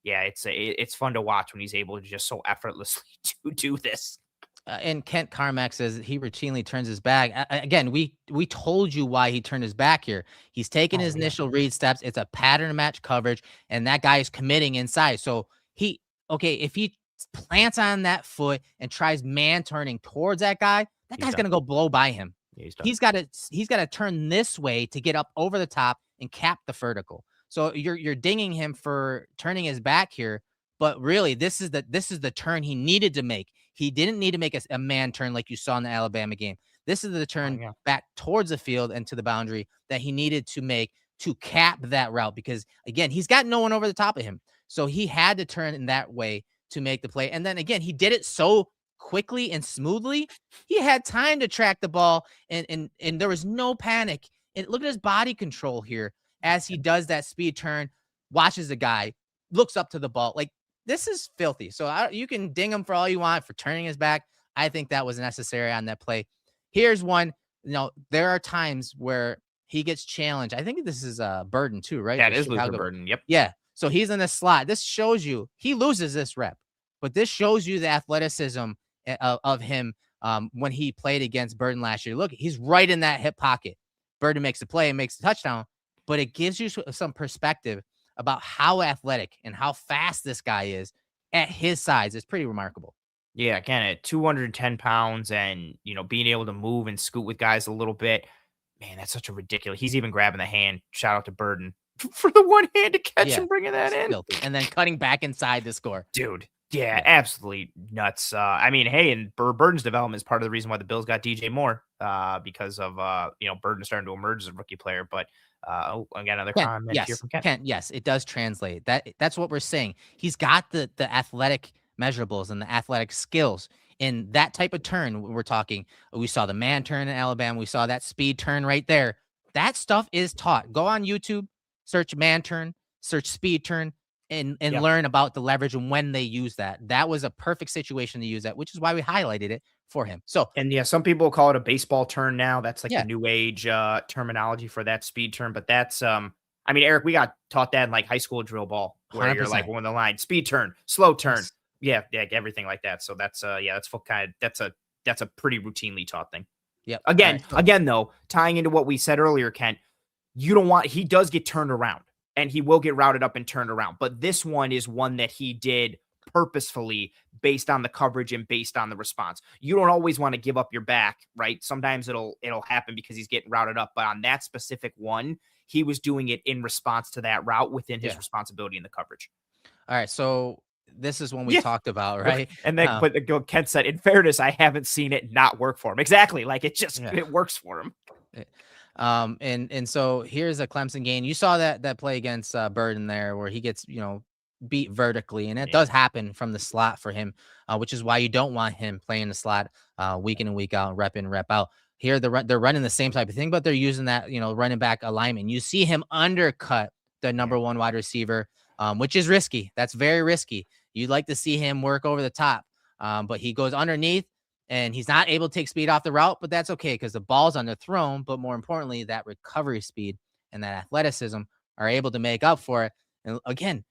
yeah, it's fun to watch when he's able to just so effortlessly to do this. And Kent Carmack says he routinely turns his back. Again, we told you why he turned his back here. He's taking his initial read steps. It's a pattern match coverage, and that guy is committing inside. So if he plants on that foot and tries man turning towards that guy's going to go blow by him. Yeah, he's got to turn this way to get up over the top and cap the vertical. So you're dinging him for turning his back here, but really this is the turn he needed to make. He didn't need to make a man turn like you saw in the Alabama game. This is the turn back towards the field and to the boundary that he needed to make to cap that route, because again, he's got no one over the top of him. So he had to turn in that way to make the play. And then again, he did it so quickly and smoothly. He had time to track the ball and there was no panic. And look at his body control here as he does that speed turn, watches the guy, looks up to the ball. Like, this is filthy. So you can ding him for all you want for turning his back. I think that was necessary on that play. Here's one. There are times where he gets challenged. I think this is Burden too, right? Yeah, it is Luther Burden. Yep. Yeah. So he's in the slot. This shows you he loses this rep, but this shows you the athleticism of him when he played against Burden last year. Look, he's right in that hip pocket. Burden makes the play and makes the touchdown, but it gives you some perspective about how athletic and how fast this guy is at his size. It's pretty remarkable. Yeah, again, at 210 pounds and, being able to move and scoot with guys a little bit, man, that's such a ridiculous. He's even grabbing the hand. Shout out to Burden for the one-handed catch and bringing that in. Filthy. And then cutting back inside to score. Dude, yeah, absolutely nuts. I mean, hey, and Burden's development is part of the reason why the Bills got DJ Moore, because of, Burden starting to emerge as a rookie player. But I got another Kent, comment here yes, from Kent. Kent, yes, it does translate. That's what we're saying. He's got the athletic measurables and the athletic skills in that type of turn. We're talking. We saw the man turn in Alabama. We saw that speed turn right there. That stuff is taught. Go on YouTube, search man turn, search speed turn, and Yeah. learn about the leverage and when they use that. That was a perfect situation to use that, which is why we highlighted it for him. So And yeah, some people call it a baseball turn now. That's like the yeah, new age terminology for that speed turn. But that's I mean, Eric, we got taught that in like high school drill ball where you're like 100%. on the line, speed turn, slow turn. Yes. Yeah, yeah, everything like that. So that's yeah, that's full kind of that's a pretty routinely taught thing. Yep. All Again, right. So again though, tying into what we said earlier, Kent, you don't want he does get turned around and he will get routed up and turned around. But this one is one that he did purposefully based on the coverage and based on the response. You don't always want to give up your back, right? Sometimes it'll happen because he's getting routed up, but on that specific one, he was doing it in response to that route within his yeah. responsibility in the coverage. All right. So this is when we Yeah. talked about, right? And then but Kent said, in fairness, I haven't seen it not work for him. Exactly. Like Yeah. it works for him. And so here's a Clemson game. You saw that play against Burden there where he gets, beat vertically, and it does happen from the slot for him, which is why you don't want him playing the slot week in and week out, rep in, rep out. Here they're running the same type of thing, but they're using that, running back alignment. You see him undercut the number one wide receiver, which is risky. That's very risky. You'd like to see him work over the top, but he goes underneath. And he's not able to take speed off the route, but that's okay because the ball's underthrown. But more importantly, that recovery speed and that athleticism are able to make up for it. And again,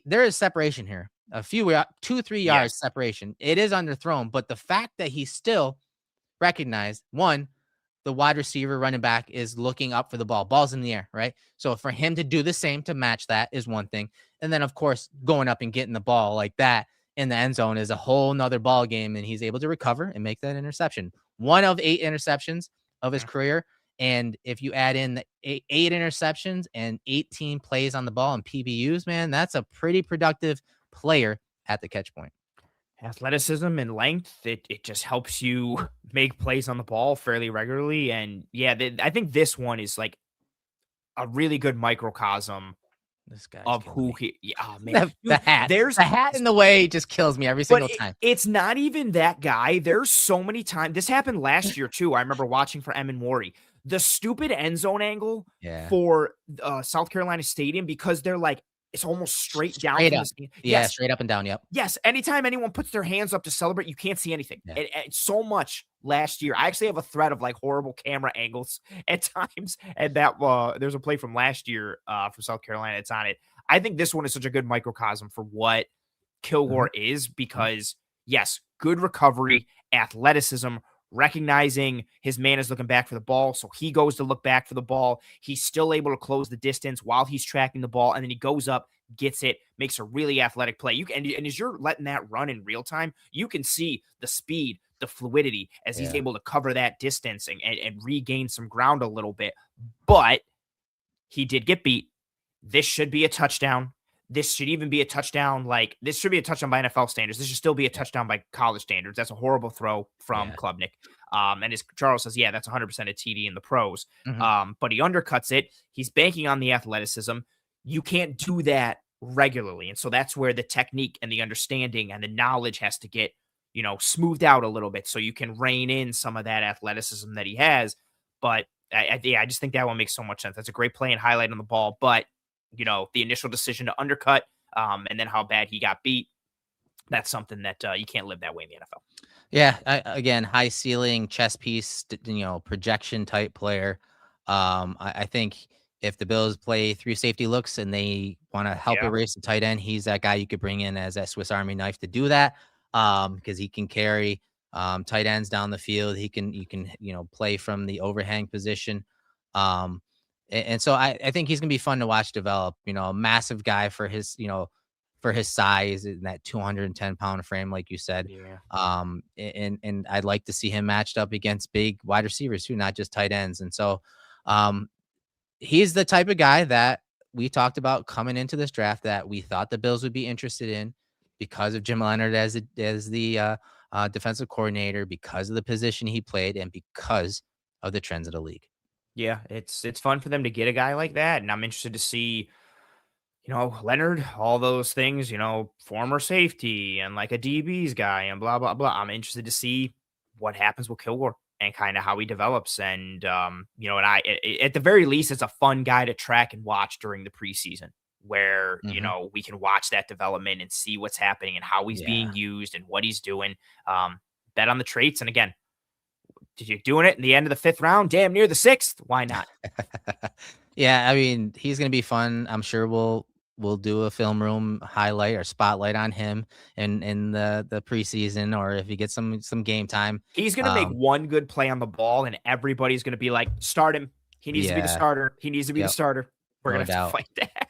there is separation here. A few 2-3 yards separation. It is underthrown, but the fact that he still recognized, one, the wide receiver running back is looking up for the ball. Ball's in the air, right? So for him to do the same to match that is one thing. And then, of course, going up and getting the ball like that in the end zone is a whole nother ball game, and he's able to recover and make that interception. 1 of 8 interceptions of his career. And if you add in the eight interceptions and 18 plays on the ball and PBUs, man, that's a pretty productive player at the catch point. Athleticism and length, it just helps you make plays on the ball fairly regularly. And yeah, I think this one is like a really good microcosm This guy's of killing who me. he. Yeah, oh man, The hat. there's The hat in the way just kills me every single time. It's not even that guy. There's so many times this happened last year too. I remember watching for Emin Mori, the stupid end zone angle for South Carolina Stadium because they're like it's almost straight down from up. the stand. Yeah, Yes. straight up and down. Yep. Yes. Anytime anyone puts their hands up to celebrate, you can't see anything. Yeah. And so much last year. I actually have a thread of like horrible camera angles at times. And that there's a play from last year from South Carolina. It's on it. I think this one is such a good microcosm for what Kilgore is because, yes, good recovery, athleticism, recognizing his man is looking back for the ball. So he goes to look back for the ball. He's still able to close the distance while he's tracking the ball. And then he goes up, gets it, makes a really athletic play. And as you're letting that run in real time, you can see the speed, the fluidity as he's able to cover that distance and regain some ground a little bit. But he did get beat. This should be a touchdown. This should even be a touchdown. Like this should be a touchdown by NFL standards. This should still be a touchdown by college standards. That's a horrible throw from Klubnik. And as Charles says, yeah, that's 100% a TD in the pros. But he undercuts it. He's banking on the athleticism. You can't do that regularly. And so that's where the technique and the understanding and the knowledge has to get, smoothed out a little bit so you can rein in some of that athleticism that he has. But I just think that one makes so much sense. That's a great play and highlight on the ball. But the initial decision to undercut and then how bad he got beat, that's something that you can't live that way in the NFL. Yeah. Again, high ceiling, chess piece, projection type player. I think if the Bills play 3 safety looks and they want to help erase the tight end, he's that guy you could bring in as that Swiss Army knife to do that because he can carry tight ends down the field. You can play from the overhang position. And so I think he's going to be fun to watch develop, a massive guy for his size in that 210-pound frame, like you said. Yeah. And I'd like to see him matched up against big wide receivers too, not just tight ends. And so he's the type of guy that we talked about coming into this draft that we thought the Bills would be interested in because of Jim Leonhard as the defensive coordinator, because of the position he played, and because of the trends of the league. Yeah, it's fun for them to get a guy like that, and I'm interested to see, Leonard, all those things, former safety and like a DB's guy and blah blah blah. I'm interested to see what happens with Kilgore and kind of how he develops. And and at the very least, it's a fun guy to track and watch during the preseason, where Mhm. we can watch that development and see what's happening and how he's Yeah. being used and what he's doing. Bet on the traits, and again, did you doing it in the end of the fifth round, damn near the sixth? Why not? Yeah, I mean, he's gonna be fun. I'm sure we'll do a film room highlight or spotlight on him in the preseason, or if he gets some game time. He's gonna make Um, one good play on the ball, and everybody's gonna be like, "Start him. He needs to be the yeah, starter. He needs to be the yep, starter." We're no gonna have to doubt. fight that.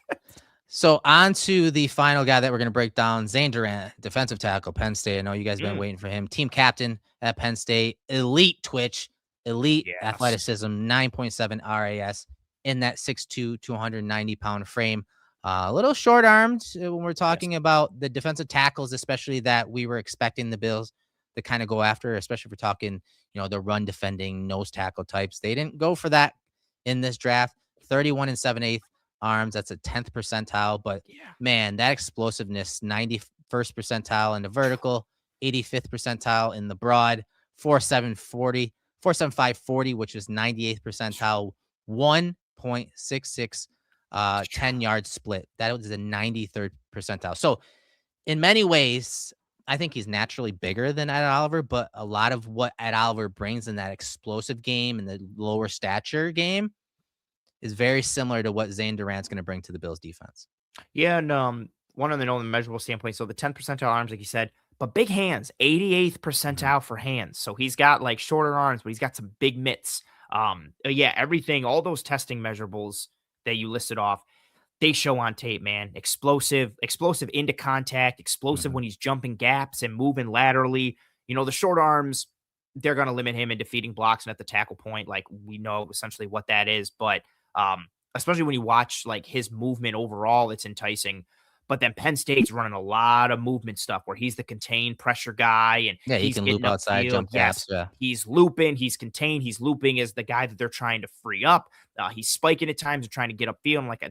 So on to the final guy that we're gonna break down, Zane Durant, defensive tackle, Penn State. I know you guys been Mm, waiting for him. Team captain at Penn State, elite twitch, elite yes. athleticism, 9.7 RAS in that 6'2", 290-pound frame. A little short armed when we're Yes. talking about the defensive tackles, especially that we were expecting the Bills to kind of go after, especially if we're talking, the run defending nose tackle types. They didn't go for that in this draft. 31 and 7/8 arms. That's a 10th percentile. But Yeah. man, that explosiveness, 91st percentile in the vertical, 85th percentile in the broad, 4.740, 4.7540, which is 98th percentile, 1.66 10-yard split. That was the 93rd percentile. So in many ways, I think he's naturally bigger than Ed Oliver, but a lot of what Ed Oliver brings in that explosive game and the lower stature game is very similar to what Zane Durant's going to bring to the Bills defense. Yeah, and one on the known measurable standpoint. So the 10th percentile arms, like you said, but big hands, 88th Mhm. percentile for hands. So he's got like shorter arms, but he's got some big mitts. Yeah, everything, all those testing measurables that you listed off, they show on tape, man. Explosive into contact, explosive Mhm. when he's jumping gaps and moving laterally. The short arms, they're going to limit him in defeating blocks and at the tackle point. Like we know essentially what that is. But especially when you watch like his movement overall, it's enticing. But then Penn State's running a lot of movement stuff where he's the contained pressure guy and Yeah, he he's can getting loop outside, upfield. jump Yes, gaps. Yeah. he's looping, he's contained, he's looping as the guy that they're trying to free up. He's spiking at times and trying to get upfield like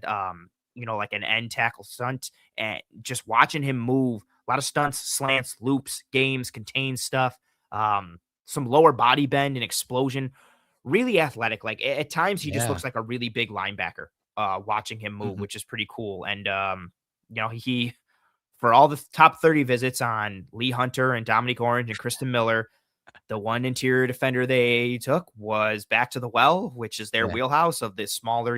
like an end tackle stunt. And just watching him move, a lot of stunts, slants, loops, games, contained stuff, some lower body bend and explosion. Really athletic. Like at times, he just Yeah. looks like a really big linebacker. Watching him move, Mhm. which is pretty cool. And he for all the top 30 visits on Lee Hunter and Dominique Orange and Kristen Miller, the one interior defender they took was back to the well, which is their Yeah. wheelhouse of this smaller,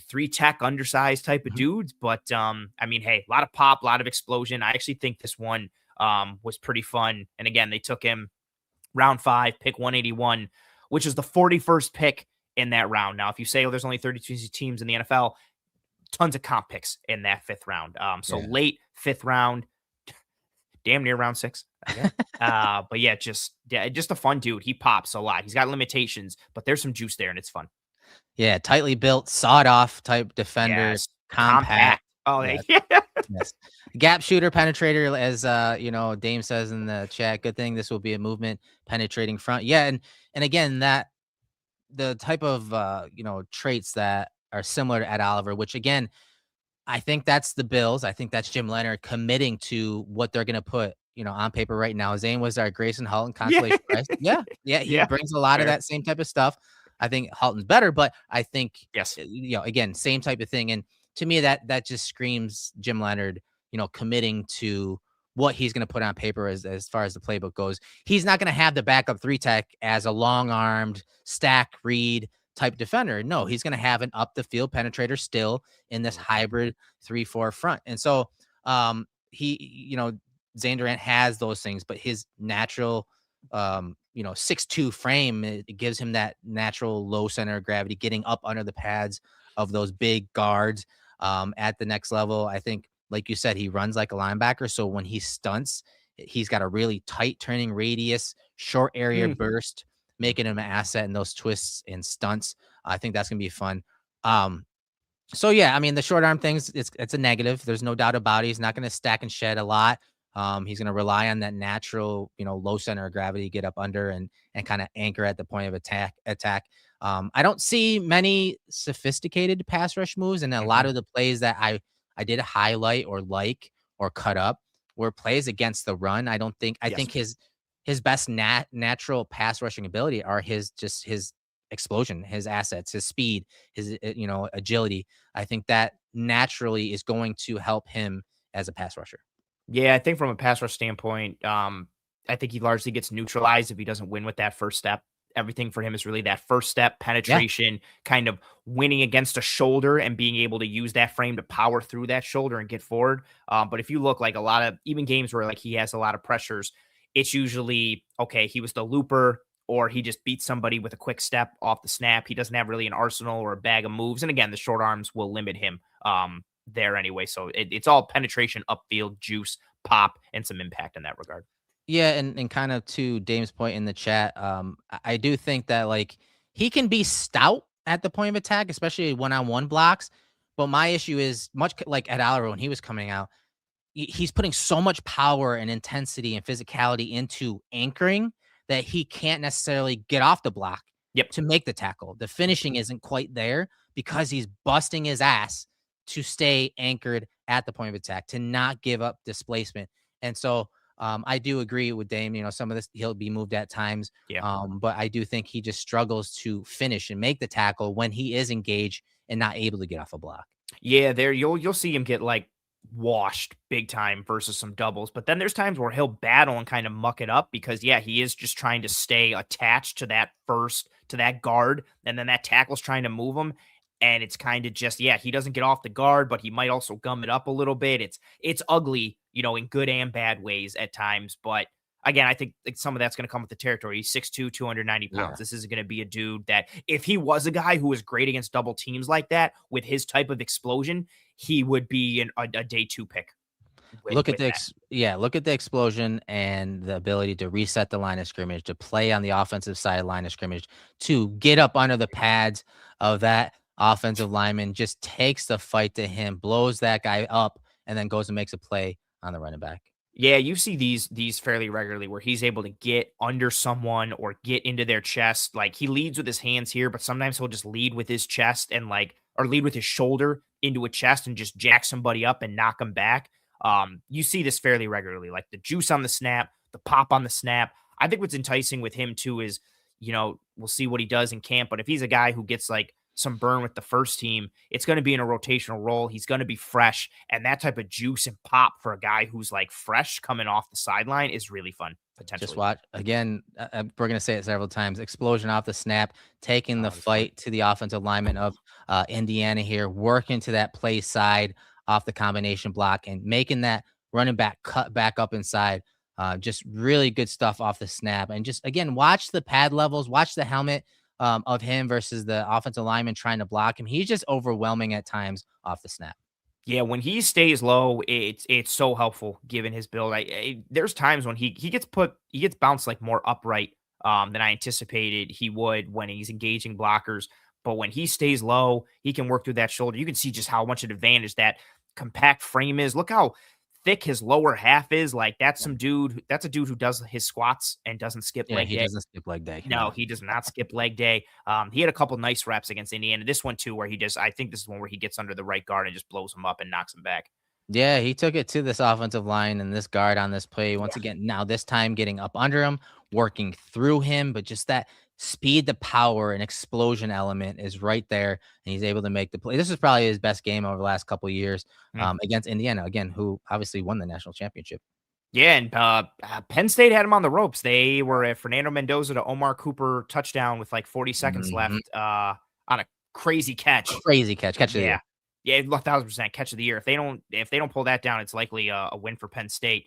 three tech undersized type of Mhm. dudes. But I mean, hey, a lot of pop, a lot of explosion. I actually think this one was pretty fun. And again, they took him round 5, pick 181, which is the 41st pick in that round. Now, if you say, oh, there's only 32 teams in the NFL, tons of comp picks in that fifth round. So Yeah. late fifth round, damn near round 6 again. But yeah, just a fun dude. He pops a lot. He's got limitations, but there's some juice there and it's fun. Yeah, tightly built, sawed off type defender, Yes. compact. Compact. Oh, Yeah, yeah. yes. Gap shooter, penetrator, as Dame says in the chat. Good thing this will be a movement penetrating front. Yeah, and again, that the type of traits that are similar to Ed Oliver, which again, I think that's the Bills. I think that's Jim Leonard committing to what they're gonna put, on paper right now. Zane was our Grayson Halton Yeah. consolation prize. Yeah, yeah, he Yeah. brings a lot of Fair. that same type of stuff. I think Halton's better, but I think Yes. again, same type of thing. And to me, that just screams Jim Leonard, committing to what he's gonna put on paper as far as the playbook goes. He's not gonna have the backup three tech as a long armed stack read type defender. No, he's gonna have an up the field penetrator still in this Mhm. hybrid 3-4 front. And so he, Zane Durant has those things, but his natural 6'2" frame, it gives him that natural low center of gravity, getting up under the pads of those big guards at the next level. I think, like you said, he runs like a linebacker. So when he stunts, he's got a really tight turning radius, short area Mhm. burst, making him an asset in those twists and stunts. I think that's gonna be fun. Um, so yeah, I mean the short arm things, it's a negative. There's no doubt about it. He's not going to stack and shed a lot. He's going to rely on that natural, low center of gravity, get up under and kind of anchor at the point of attack. I don't see many sophisticated pass rush moves, and a lot of the plays that I did highlight or or cut up were plays against the run. I don't think I Yes. think his best natural pass rushing ability are his explosion, his assets, his speed, his agility. I think that naturally is going to help him as a pass rusher. Yeah, I think from a pass rush standpoint, I think he largely gets neutralized if he doesn't win with that first step. Everything for him is really that first step, Yeah. penetration, kind of winning against a shoulder and being able to use that frame to power through that shoulder and get forward. But if you look like a lot of even games where like he has a lot of pressures, it's usually okay, he was the looper or he just beats somebody with a quick step off the snap. He doesn't have really an arsenal or a bag of moves. And again, the short arms will limit him. There anyway. So it's all penetration, upfield, juice, pop, and some impact in that regard. Yeah, and kind of to Dame's point in the chat, I do think that like he can be stout at the point of attack, especially one-on-one blocks. But my issue is like at Alaro when he was coming out, he's putting so much power and intensity and physicality into anchoring that he can't necessarily get off the block Yep. to make the tackle. The finishing isn't quite there because he's busting his ass to stay anchored at the point of attack, to not give up displacement. And so I do agree with Dame. Some of this he'll be moved at times. Yeah. But I do think he just struggles to finish and make the tackle when he is engaged and not able to get off a block. Yeah, there you'll see him get like washed big time versus some doubles. But then there's times where he'll battle and kind of muck it up because yeah, he is just trying to stay attached to that guard, and then that tackle's trying to move him. And it's kind of just, yeah, he doesn't get off the guard, but he might also gum it up a little bit. It's ugly, in good and bad ways at times. But again, I think like some of that's going to come with the territory. He's 6'2", 290 pounds. Yeah. This isn't going to be a dude that if he was a guy who was great against double teams like that with his type of explosion, he would be a day 2 pick. Look at the explosion and the ability to reset the line of scrimmage, to play on the offensive side line of scrimmage, to get up under the pads of that offensive lineman, just takes the fight to him, blows that guy up, and then goes and makes a play on the running back. Yeah, you see these fairly regularly where he's able to get under someone or get into their chest. Like he leads with his hands here, but sometimes he'll just lead with his chest and or lead with his shoulder into a chest and just jack somebody up and knock them back. You see this fairly regularly, like the juice on the snap, the pop on the snap. I think what's enticing with him too is, we'll see what he does in camp, but if he's a guy who gets like some burn with the first team, it's going to be in a rotational role. He's going to be fresh, and that type of juice and pop for a guy who's like fresh coming off the sideline is really fun. Potentially. Just watch again. We're going to say it several times. Explosion off the snap, taking the fight to the offensive lineman of Indiana here, working to that play side off the combination block and making that running back cut back up inside. Just really good stuff off the snap. And just, again, watch the pad levels, watch the helmet of him versus the offensive lineman trying to block him. He's just overwhelming at times off the snap. Yeah, when he stays low, it's so helpful given his build. There's times when he gets bounced like more upright than I anticipated he would when he's engaging blockers. But when he stays low, he can work through that shoulder. You can see just how much an advantage that compact frame is. Look how thick his lower half is. Like that's a dude who does his squats and doesn't skip leg day. He doesn't skip leg day. No, he does not skip leg day. He had a couple nice reps against Indiana. This one too, where I think this is one where he gets under the right guard and just blows him up and knocks him back. Yeah, he took it to this offensive line and this guard on this play. Once again, now this time getting up under him, working through him, but just that speed, the power, and explosion element is right there, and he's able to make the play. This is probably his best game over the last couple of years against Indiana, again, who obviously won the national championship. Yeah, and Penn State had him on the ropes. They were a Fernando Mendoza to Omar Cooper touchdown with like 40 seconds left on a crazy catch. Catch of the year. Yeah, 1,000% catch of the year. If they don't pull that down, it's likely a win for Penn State.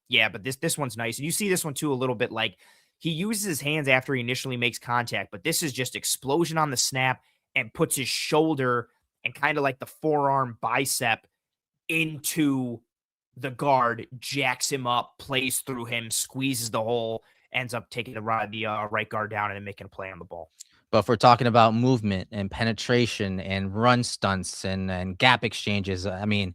Yeah, but this one's nice. And you see this one too a little bit like he uses his hands after he initially makes contact, but this is just explosion on the snap and puts his shoulder and kind of like the forearm bicep into the guard, jacks him up, plays through him, squeezes the hole, ends up taking the right guard down and then making a play on the ball. But if we're talking about movement and penetration and run stunts and gap exchanges, I mean,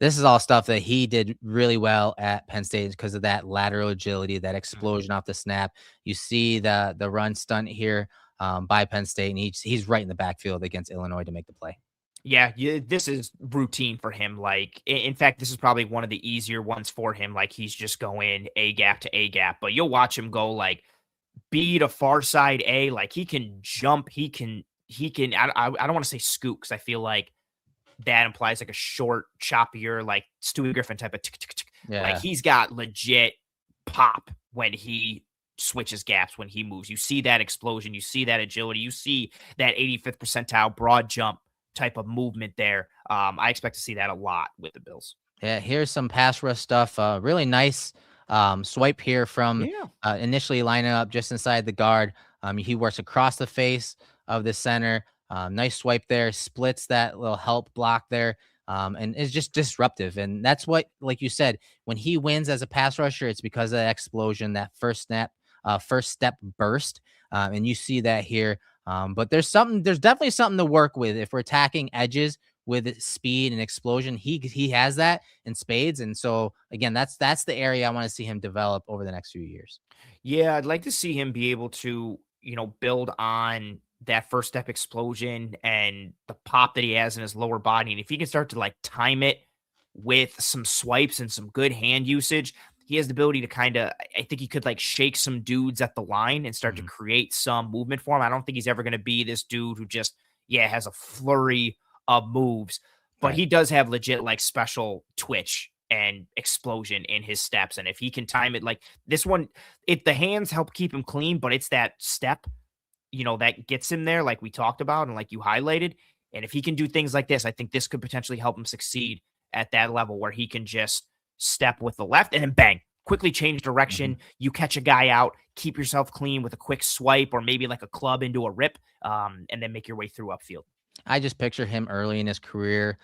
This is all stuff that he did really well at Penn State because of that lateral agility, that Mhm. explosion off the snap. You see the run stunt here by Penn State, and he's right in the backfield against Illinois to make the play. Yeah, this is routine for him. Like, in fact, this is probably one of the easier ones for him. Like, he's just going A gap to A gap, but you'll watch him go like B to far side A. Like, he can jump. He can. I don't want to say scoot because I feel like that implies like a short, choppier, like Stewie Griffin type of tick, tick, tick. Like, Yeah. he's got legit pop when he switches gaps, when he moves. You see that explosion, you see that agility, you see that 85th percentile broad jump type of movement there. I expect to see that a lot with the Bills. Yeah, here's some pass rush stuff. Really nice swipe here from Yeah. initially lining up just inside the guard. He works across the face of the center. Nice swipe there, splits that little help block there, and is just disruptive. And that's what, like you said, when he wins as a pass rusher, it's because of that explosion, that first step burst. And you see that here. But there's definitely something to work with if we're attacking edges with speed and explosion. He has that in spades. And so again, that's the area I want to see him develop over the next few years. Yeah, I'd like to see him be able to, build on that first step explosion and the pop that he has in his lower body. And if he can start to like time it with some swipes and some good hand usage, he has the ability to kind of, I think he could like shake some dudes at the line and start to Mhm. create some movement for him. I don't think he's ever going to be this dude who just, yeah, has a flurry of moves, but Right. he does have legit like special twitch and explosion in his steps. And if he can time it like this one, if the hands help keep him clean, but it's that step, that gets him there, like we talked about and like you highlighted. And if he can do things like this, I think this could potentially help him succeed at that level where he can just step with the left and then bang, quickly change Mhm. direction. You catch a guy out, keep yourself clean with a quick swipe or maybe like a club into a rip, and then make your way through upfield. I just picture him early in his career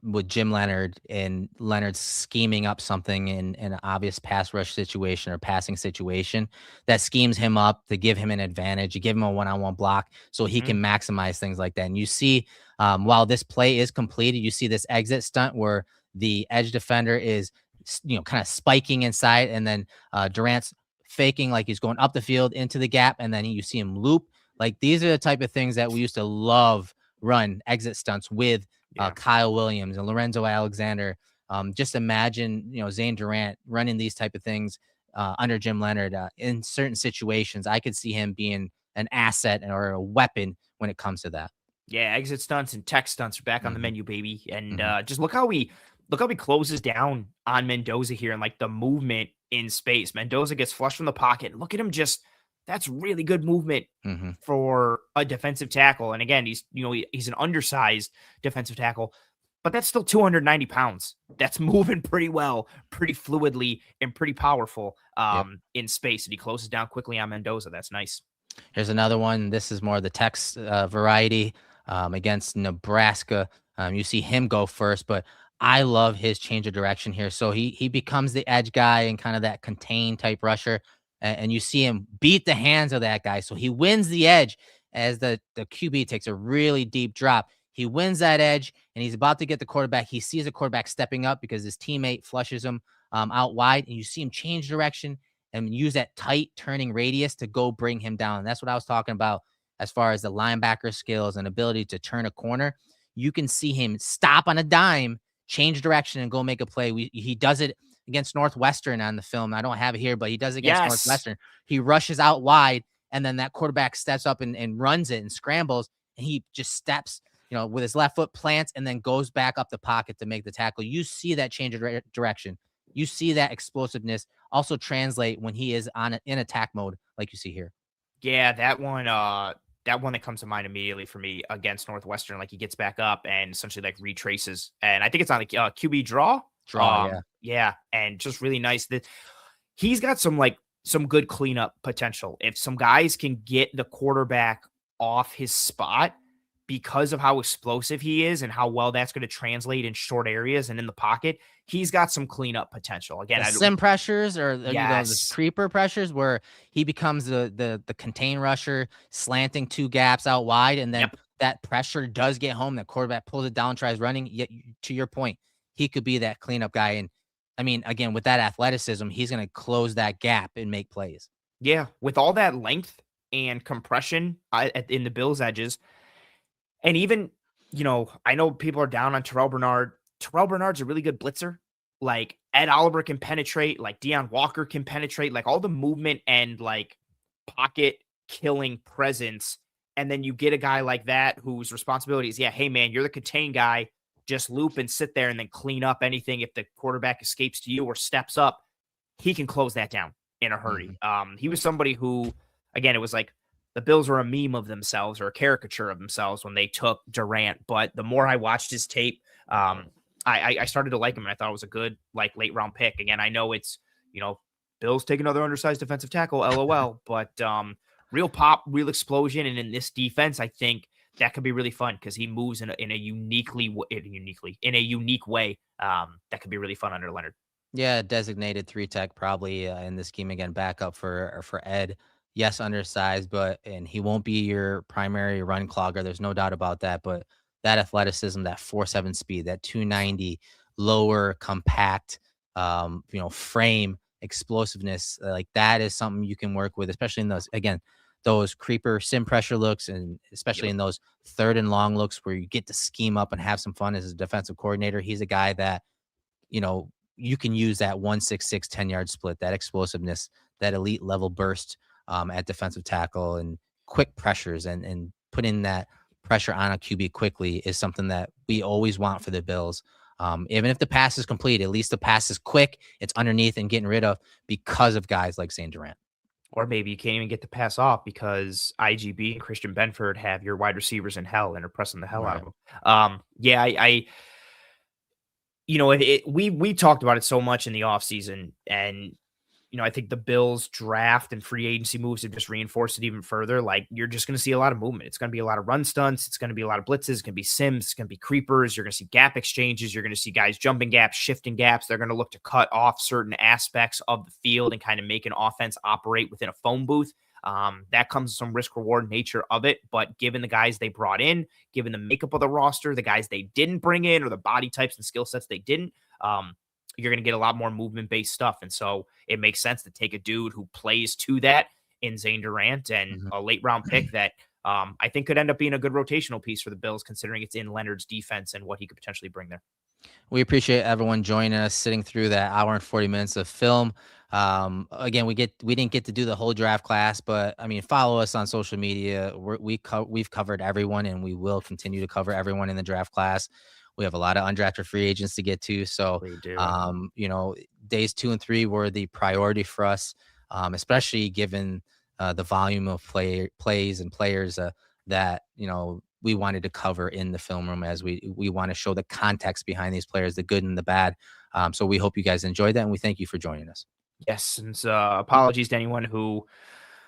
with Jim Leonard and Leonard scheming up something in an obvious pass rush situation or passing situation that schemes him up to give him an advantage. You give him a one-on-one block so he Mhm. can maximize things like that. And you see, while this play is completed, you see this exit stunt where the edge defender is, kind of spiking inside, and then Durant's faking like he's going up the field into the gap, and then you see him loop. Like these are the type of things that we used to love run exit stunts with Yeah. Kyle Williams and Lorenzo Alexander. Just imagine, Zane Durant running these type of things under Jim Leonard in certain situations. I could see him being an asset or a weapon when it comes to that. Yeah, exit stunts and tech stunts are back on the Hmm. menu, baby. And Hmm. just look how he closes down on Mendoza here and like the movement in space. Mendoza gets flushed from the pocket. And look at him just that's really good movement Hmm. for a defensive tackle. And again, he's an undersized defensive tackle, but that's still 290 pounds. That's moving pretty well, pretty fluidly, and pretty powerful Yep. in space. And he closes down quickly on Mendoza. That's nice. Here's another one. This is more the text variety against Nebraska. You see him go first, but I love his change of direction here. So he becomes the edge guy and kind of that contain type rusher, and you see him beat the hands of that guy. So he wins the edge as the QB takes a really deep drop. He wins that edge, and he's about to get the quarterback. He sees the quarterback stepping up because his teammate flushes him out wide, and you see him change direction and use that tight turning radius to go bring him down. And that's what I was talking about as far as the linebacker skills and ability to turn a corner. You can see him stop on a dime, change direction, and go make a play. He does it against Northwestern on the film. I don't have it here, but he does it against Yes. Northwestern. He rushes out wide, and then that quarterback steps up and runs it and scrambles, and he just steps, with his left foot plants and then goes back up the pocket to make the tackle. You see that change of direction. You see that explosiveness also translate when he is in attack mode, like you see here. Yeah, that one that comes to mind immediately for me against Northwestern, like he gets back up and essentially like retraces, and I think it's on the QB draw. Draw, yeah. Yeah, and just really nice that he's got some good cleanup potential. If some guys can get the quarterback off his spot because of how explosive he is and how well that's going to translate in short areas and in the pocket, he's got some cleanup potential. Again, The I don't. sim pressures or the Yes. creeper pressures where he becomes the contain rusher, slanting two gaps out wide, and then Yep. that pressure does get home. The quarterback pulls it down, tries running. Yet to your point, he could be that cleanup guy. And I mean, again, with that athleticism, he's going to close that gap and make plays. Yeah, with all that length and compression in the Bills' edges, and even, I know people are down on Terrell Bernard. Terrell Bernard's a really good blitzer. Like Ed Oliver can penetrate, like Deion Walker can penetrate, like all the movement and like pocket killing presence. And then you get a guy like that whose responsibility is, yeah, hey man, you're the contain guy. Just loop and sit there and then clean up anything if the quarterback escapes to you or steps up. He can close that down in a hurry. He was somebody who, again, it was like the Bills were a meme of themselves or a caricature of themselves when they took Durant. But the more I watched his tape, I started to like him, and I thought it was a good like late round pick. Again, I know it's, Bills take another undersized defensive tackle, LOL, but real pop, real explosion, and in this defense, I think that could be really fun because he moves in a unique way. That could be really fun under Leonard. Yeah, designated 3 tech probably in this scheme again. Backup for Ed. Yes, undersized, and he won't be your primary run clogger. There's no doubt about that. But that athleticism, that 4.7 speed, that 290 lower compact, frame explosiveness, like that is something you can work with, especially in those creeper sim pressure looks, and especially in those 3rd and long looks where you get to scheme up and have some fun as a defensive coordinator. He's a guy that, you can use that 1-6-6 10-yard split, that explosiveness, that elite level burst at defensive tackle, and quick pressures and putting that pressure on a QB quickly is something that we always want for the Bills. Even if the pass is complete, at least the pass is quick, it's underneath and getting rid of because of guys like Zane Durant. Or maybe you can't even get the pass off because IGB and Christian Benford have your wide receivers in hell and are pressing the hell out of them. We talked about it so much in the offseason, and I think the Bills draft and free agency moves have just reinforced it even further. Like, you're just going to see a lot of movement. It's going to be a lot of run stunts. It's going to be a lot of blitzes. It's going to be sims. It's going to be creepers. You're going to see gap exchanges. You're going to see guys jumping gaps, shifting gaps. They're going to look to cut off certain aspects of the field and kind of make an offense operate within a phone booth. That comes with some risk reward nature of it. But given the guys they brought in, given the makeup of the roster, the guys they didn't bring in, or the body types and skill sets they didn't, you're going to get a lot more movement-based stuff. And so it makes sense to take a dude who plays to that in Zane Durant and a late-round pick that I think could end up being a good rotational piece for the Bills, considering it's in Leonard's defense and what he could potentially bring there. We appreciate everyone joining us, sitting through that hour and 40 minutes of film. Again, we didn't get to do the whole draft class, but I mean, follow us on social media. We've covered everyone, and we will continue to cover everyone in the draft class. We have a lot of undrafted free agents to get to. So, days 2 and 3 were the priority for us, especially given the volume of plays and players that, we wanted to cover in the film room, as we want to show the context behind these players, the good and the bad. So we hope you guys enjoyed that, and we thank you for joining us. Yes, and apologies to anyone who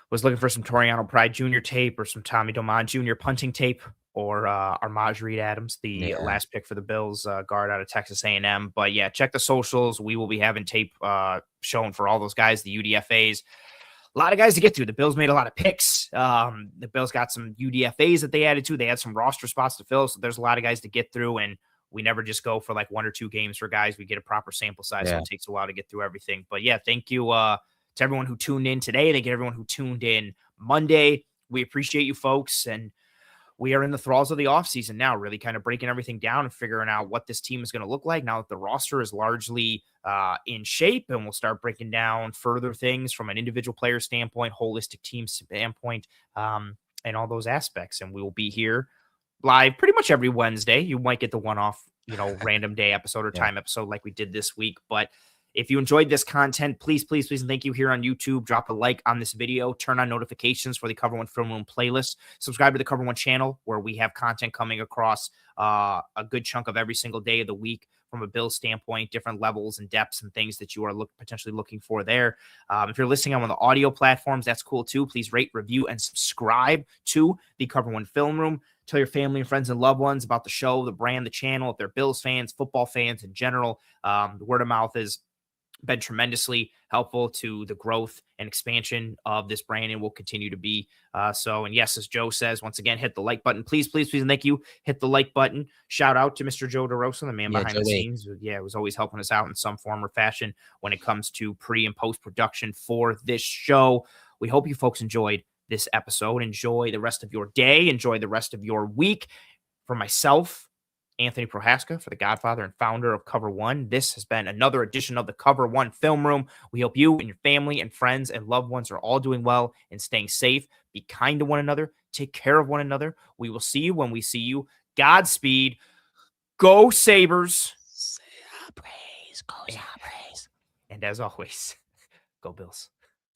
was looking for some Toriano Pride Jr. tape or some Tommy Doman Jr. punting tape, or Armaj Reed Adams, the last pick for the Bills, guard out of Texas A&M. But yeah, check the socials. We will be having tape shown for all those guys, the UDFAs. A lot of guys to get to. The Bills made a lot of picks. The Bills got some UDFAs that they added to. They had some roster spots to fill. So there's a lot of guys to get through. And we never just go for like 1 or 2 games for guys. We get a proper sample size. So it takes a while to get through everything. But yeah, thank you to everyone who tuned in today. Thank you to everyone who tuned in Monday. We appreciate you folks. And we are in the thralls of the offseason now, really kind of breaking everything down and figuring out what this team is going to look like now that the roster is largely in shape. And we'll start breaking down further things from an individual player standpoint, holistic team standpoint, and all those aspects. And we will be here live pretty much every Wednesday. You might get the one-off, random day episode or time episode like we did this week. But if you enjoyed this content, please, and thank you here on YouTube. Drop a like on this video. Turn on notifications for the Cover One Film Room playlist. Subscribe to the Cover One channel, where we have content coming across a good chunk of every single day of the week from a Bills standpoint, different levels and depths and things that you are potentially looking for there. If you're listening on one of the audio platforms, that's cool too. Please rate, review, and subscribe to the Cover One Film Room. Tell your family and friends and loved ones about the show, the brand, the channel. If they're Bills fans, football fans in general, the word of mouth is been tremendously helpful to the growth and expansion of this brand and will continue to be. And yes, as Joe says, once again, hit the like button. Please, please, please, and thank you. Hit the like button. Shout out to Mr. Joe DeRosa, the man behind the scenes. Yeah, was always helping us out in some form or fashion when it comes to pre and post production for this show. We hope you folks enjoyed this episode. Enjoy the rest of your day. Enjoy the rest of your week. For myself, Anthony Prohaska, for the godfather and founder of Cover One, this has been another edition of the Cover One Film Room. We hope you and your family and friends and loved ones are all doing well and staying safe. Be kind to one another. Take care of one another. We will see you when we see you. Godspeed. Go Sabres. Say praise. Go Sabres. And as always, go Bills.